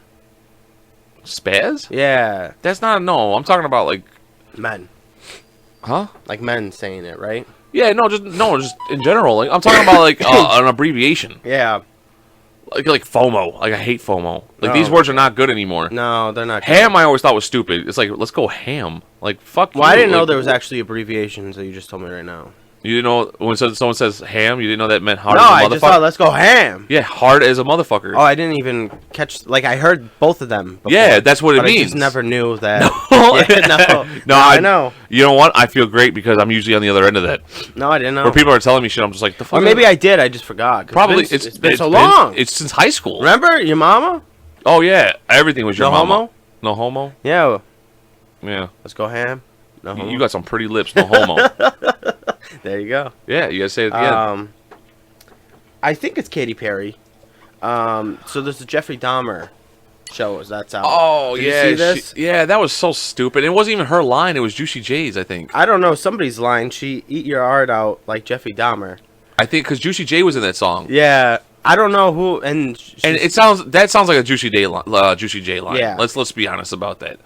spaz? Yeah, That's not no. I'm talking about like men. huh? Like men saying it, right? Yeah, just in general. Like I'm talking about like an abbreviation. Yeah. Like FOMO. Like I hate FOMO. Like No. these words are not good anymore. No, they're not. Ham I always thought was stupid. It's like let's go ham. Like fuck Well, you. I didn't know Like, there was actually abbreviations that you just told me right now. You didn't know when someone says ham, you didn't know that meant hard No, as a I motherfucker? just thought let's go ham. Yeah, hard as a motherfucker. Oh, I didn't even catch. Like I heard both of them. Before, Yeah, that's what it but I means. just never knew that. No. Yeah, no, No, I know. You know what? I feel great because I'm usually on the other end of that. No, I didn't know. Where people are telling me shit, I'm just like, the fuck? Or maybe I did. I just forgot. 'Cause Probably it's been so long. It's since high school. Remember your mama? Oh yeah, everything was your No mama. homo? No homo. Yeah. Yeah, Let's go ham. No homo. you got some pretty lips. No homo. There you go. Yeah, you gotta say it again. I think it's Katy Perry. So there's the Jeffrey Dahmer show. That's out. Oh Did yeah, you see this? yeah, that was so stupid. It wasn't even her line. It was Juicy J's, I think. I don't know. Somebody's line. She eat your heart out like Jeffrey Dahmer. I think because Juicy J was in that song. Yeah. I don't know who. And And sounds like a Juicy J line. Yeah. Let's be honest about that.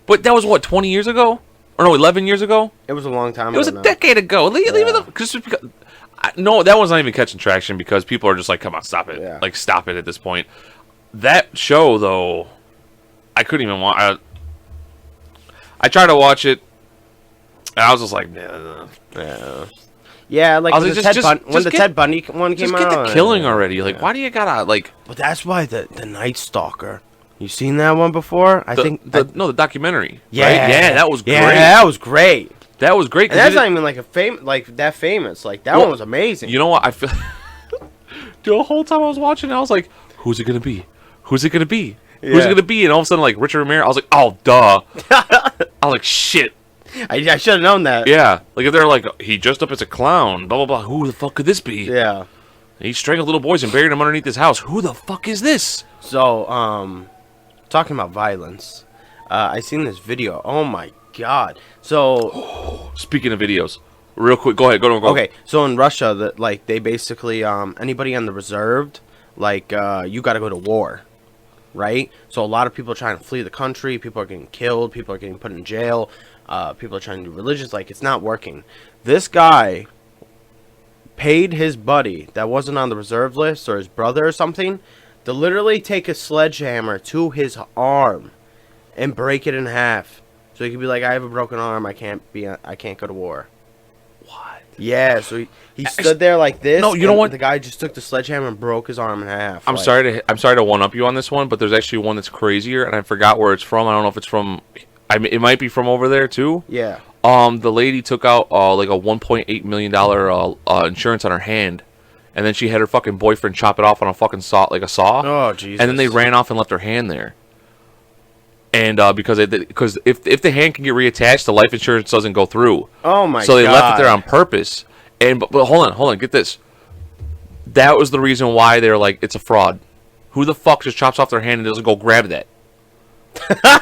But that was what 20 years ago, or no, 11 years ago. it was a long time ago. It was a now. decade ago. Leave Yeah. it up. Just because, no, that one's not even catching traction because people are just like, come on, stop it. Yeah. Like, stop it at this point. That show, though, I couldn't even watch. I tried to watch it, and I was just like, nah. Yeah. Yeah, like I was like, when the Ted Bundy one came Just out. get the killing already. Like, why do you gotta, like... But that's why the Night Stalker. You seen that one before? I think the documentary. Yeah, right? Yeah, that was great. Yeah, that was great. That was great. And that's not even like that famous. Like that one was amazing. You know what? I feel the whole time I was watching, I was like, "Who's it gonna be? Who's it gonna be? Who's it Yeah. gonna be?" And all of a sudden, like Richard Ramirez, I was like, "Oh, duh!" I was like, "Shit." I should have known that. Yeah, like if they're like, he dressed up as a clown, blah blah blah. Who the fuck could this be? Yeah. He strangled little boys and buried them underneath his house. Who the fuck is this? So, talking about violence, I seen this video. Oh my god. So, Speaking of videos, real quick, go ahead, go. okay. So in Russia, they basically anybody on the reserved, you got to go to war, right? So a lot of people are trying to flee the country. People are getting killed. People are getting put in jail. People are trying to do religious. Like it's not working. This guy paid his buddy that wasn't on the reserve list or his brother or something to literally take a sledgehammer to his arm and break it in half. So he could be like, I have a broken arm. I can't go to war. What? Yeah. So he stood there like this. No, you know and what? The guy just took the sledgehammer and broke his arm in half. I'm sorry to one up you on this one, but there's actually one that's crazier, and I forgot where it's from. I don't know if it's from. It might be from over there too. Yeah. The lady took out like a $1.8 million insurance on her hand, and then she had her fucking boyfriend chop it off on a fucking saw, like a saw. Oh Jesus. And then they ran off and left her hand there. And because if the hand can get reattached, the life insurance doesn't go through. Oh my god. So they left it there on purpose. And but hold on, get this. That was the reason why they're like, it's a fraud. Who the fuck just chops off their hand and doesn't go grab that?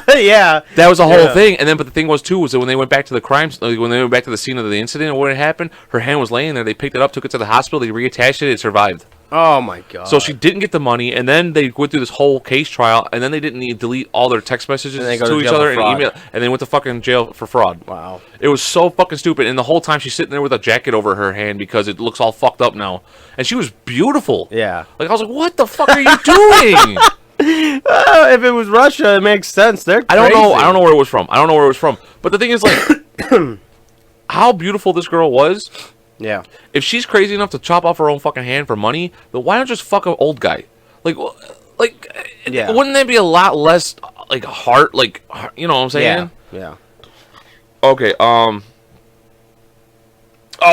Yeah. That was the whole thing. And then, but the thing was that when they went back to the crimes, like when they went back to the scene of the incident and when it happened, her hand was laying there. They picked it up, took it to the hospital, they reattached it, it survived. Oh my god. So she didn't get the money, and then they went through this whole case trial, and then they didn't need to delete all their text messages to each other and email, and they went to fucking jail for fraud. Wow. It was so fucking stupid, and the whole time she's sitting there with a jacket over her hand because it looks all fucked up now, and she was beautiful. Yeah. Like I was like, what the fuck are you doing? If it was Russia, it makes sense. They're crazy. I don't know where it was from. But the thing is, like, how beautiful this girl was. Yeah. If she's crazy enough to chop off her own fucking hand for money, then why not just fuck an old guy? Like, yeah. Wouldn't that be a lot less like heart? Like, you know what I'm saying? Yeah. Okay. Oh,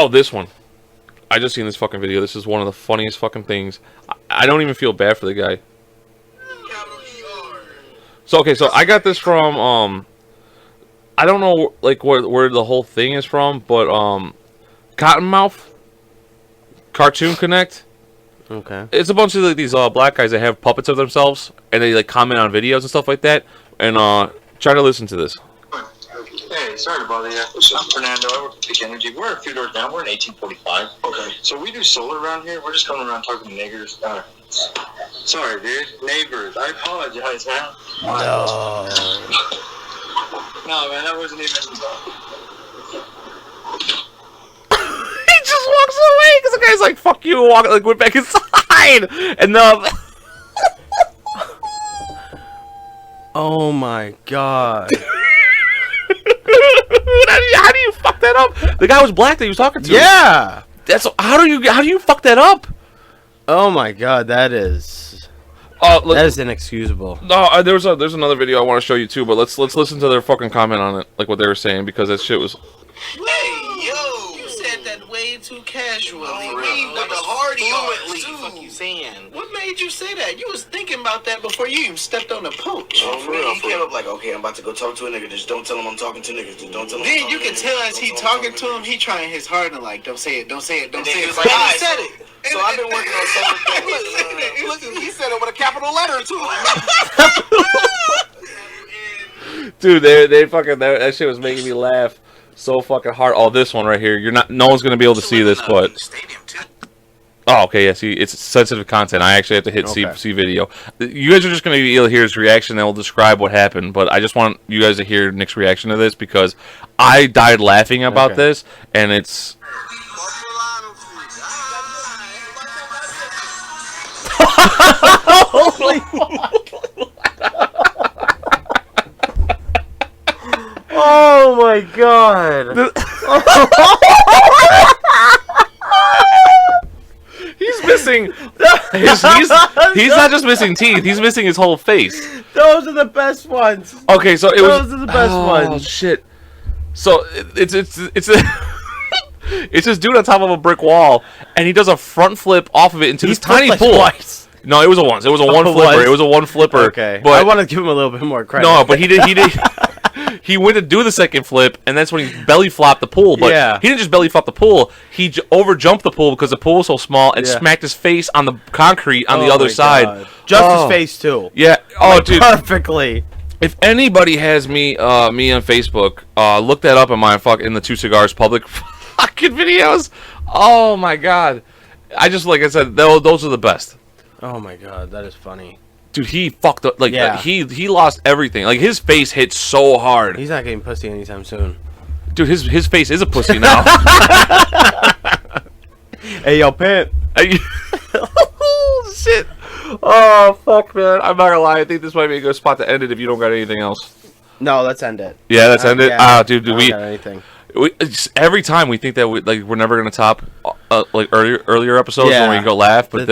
this one. I just seen this fucking video. This is one of the funniest fucking things. I don't even feel bad for the guy. So okay, so I got this from I don't know like where the whole thing is from, but Cottonmouth Cartoon Connect. Okay. It's a bunch of like, these black guys that have puppets of themselves, and they like comment on videos and stuff like that. And try to listen to this. Hey, sorry to bother you. I'm Fernando. I work for Peak Energy. We're a few doors down. We're in 1845. Okay. So we do solar around here. We're just coming around talking to niggers. Sorry, dude. Neighbors. I apologize, man. No. No, man. That wasn't even... He just walks away because the guy's like, "Fuck you!" Went back inside, and Oh my god. How do you fuck that up? The guy was black that he was talking to. Yeah. How do you fuck that up? Oh my god, that is inexcusable. No, there's another video I want to show you too, but let's listen to their fucking comment on it, like what they were saying, because that shit was. Hey, yo! You said that way too casually. With the hardy fuck you saying? What made you say that? You was thinking about that before you even stepped on the porch. Oh, for real. He came up like, okay, I'm about to go talk to a nigga. Just don't tell him I'm talking to niggas. Just don't tell him. Then you can tell as he talking to him, he trying his hard and like, don't say it, don't say it, don't say it. He was like, But all he right, said it. So I've been working on something. Listen, he said it with a capital letter too. Dude, they fucking that shit was making me laugh so fucking hard. Oh, this one right here. No one's gonna be able to see this, but. Oh, okay, yeah, see, it's sensitive content. I actually have to hit see video. You guys are just going to be able to hear his reaction, and we'll describe what happened, but I just want you guys to hear Nick's reaction to this, because I died laughing about this, and it's... Oh my god. He's missing. He's not just missing teeth. He's missing his whole face. Those are the best ones. Okay, so those are the best ones. Oh shit! So it's it's this dude on top of a brick wall, and he does a front flip off of it into this tiny pool. Twice. No, it was a once. It was a one flipper. It was a one flipper. Okay, but I want to give him a little bit more credit. No, but he did. He went to do the second flip, and that's when he belly flopped the pool. But he didn't just belly flop the pool. He over jumped the pool because the pool was so small, and smacked his face on the concrete on the other side. God. Just his face too. Yeah. Oh, dude. Perfectly. If anybody has me on Facebook, look that up in the Two Cigars public fucking videos. Oh my god! Like I said, those are the best. Oh my god, that is funny. Dude, he fucked up. Like he lost everything. Like his face hit so hard. He's not getting pussy anytime soon. Dude, his face is a pussy now. Hey, yo, pimp. Oh shit. Oh fuck, man. I'm not gonna lie. I think this might be a good spot to end it if you don't got anything else. No, let's end it. Yeah, let's end it. Yeah, Dude, I don't got anything. Every time we think that we're never gonna top like earlier episodes when we go laugh, but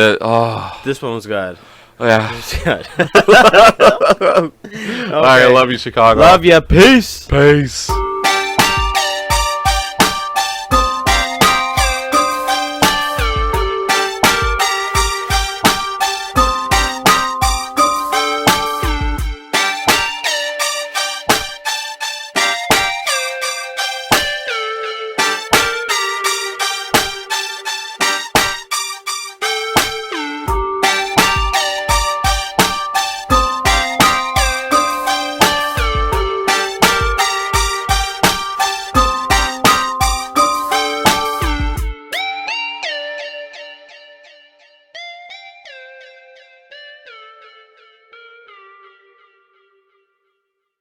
this one was good. Yeah. Good. All right, I love you, Chicago. Love ya. Peace. Peace.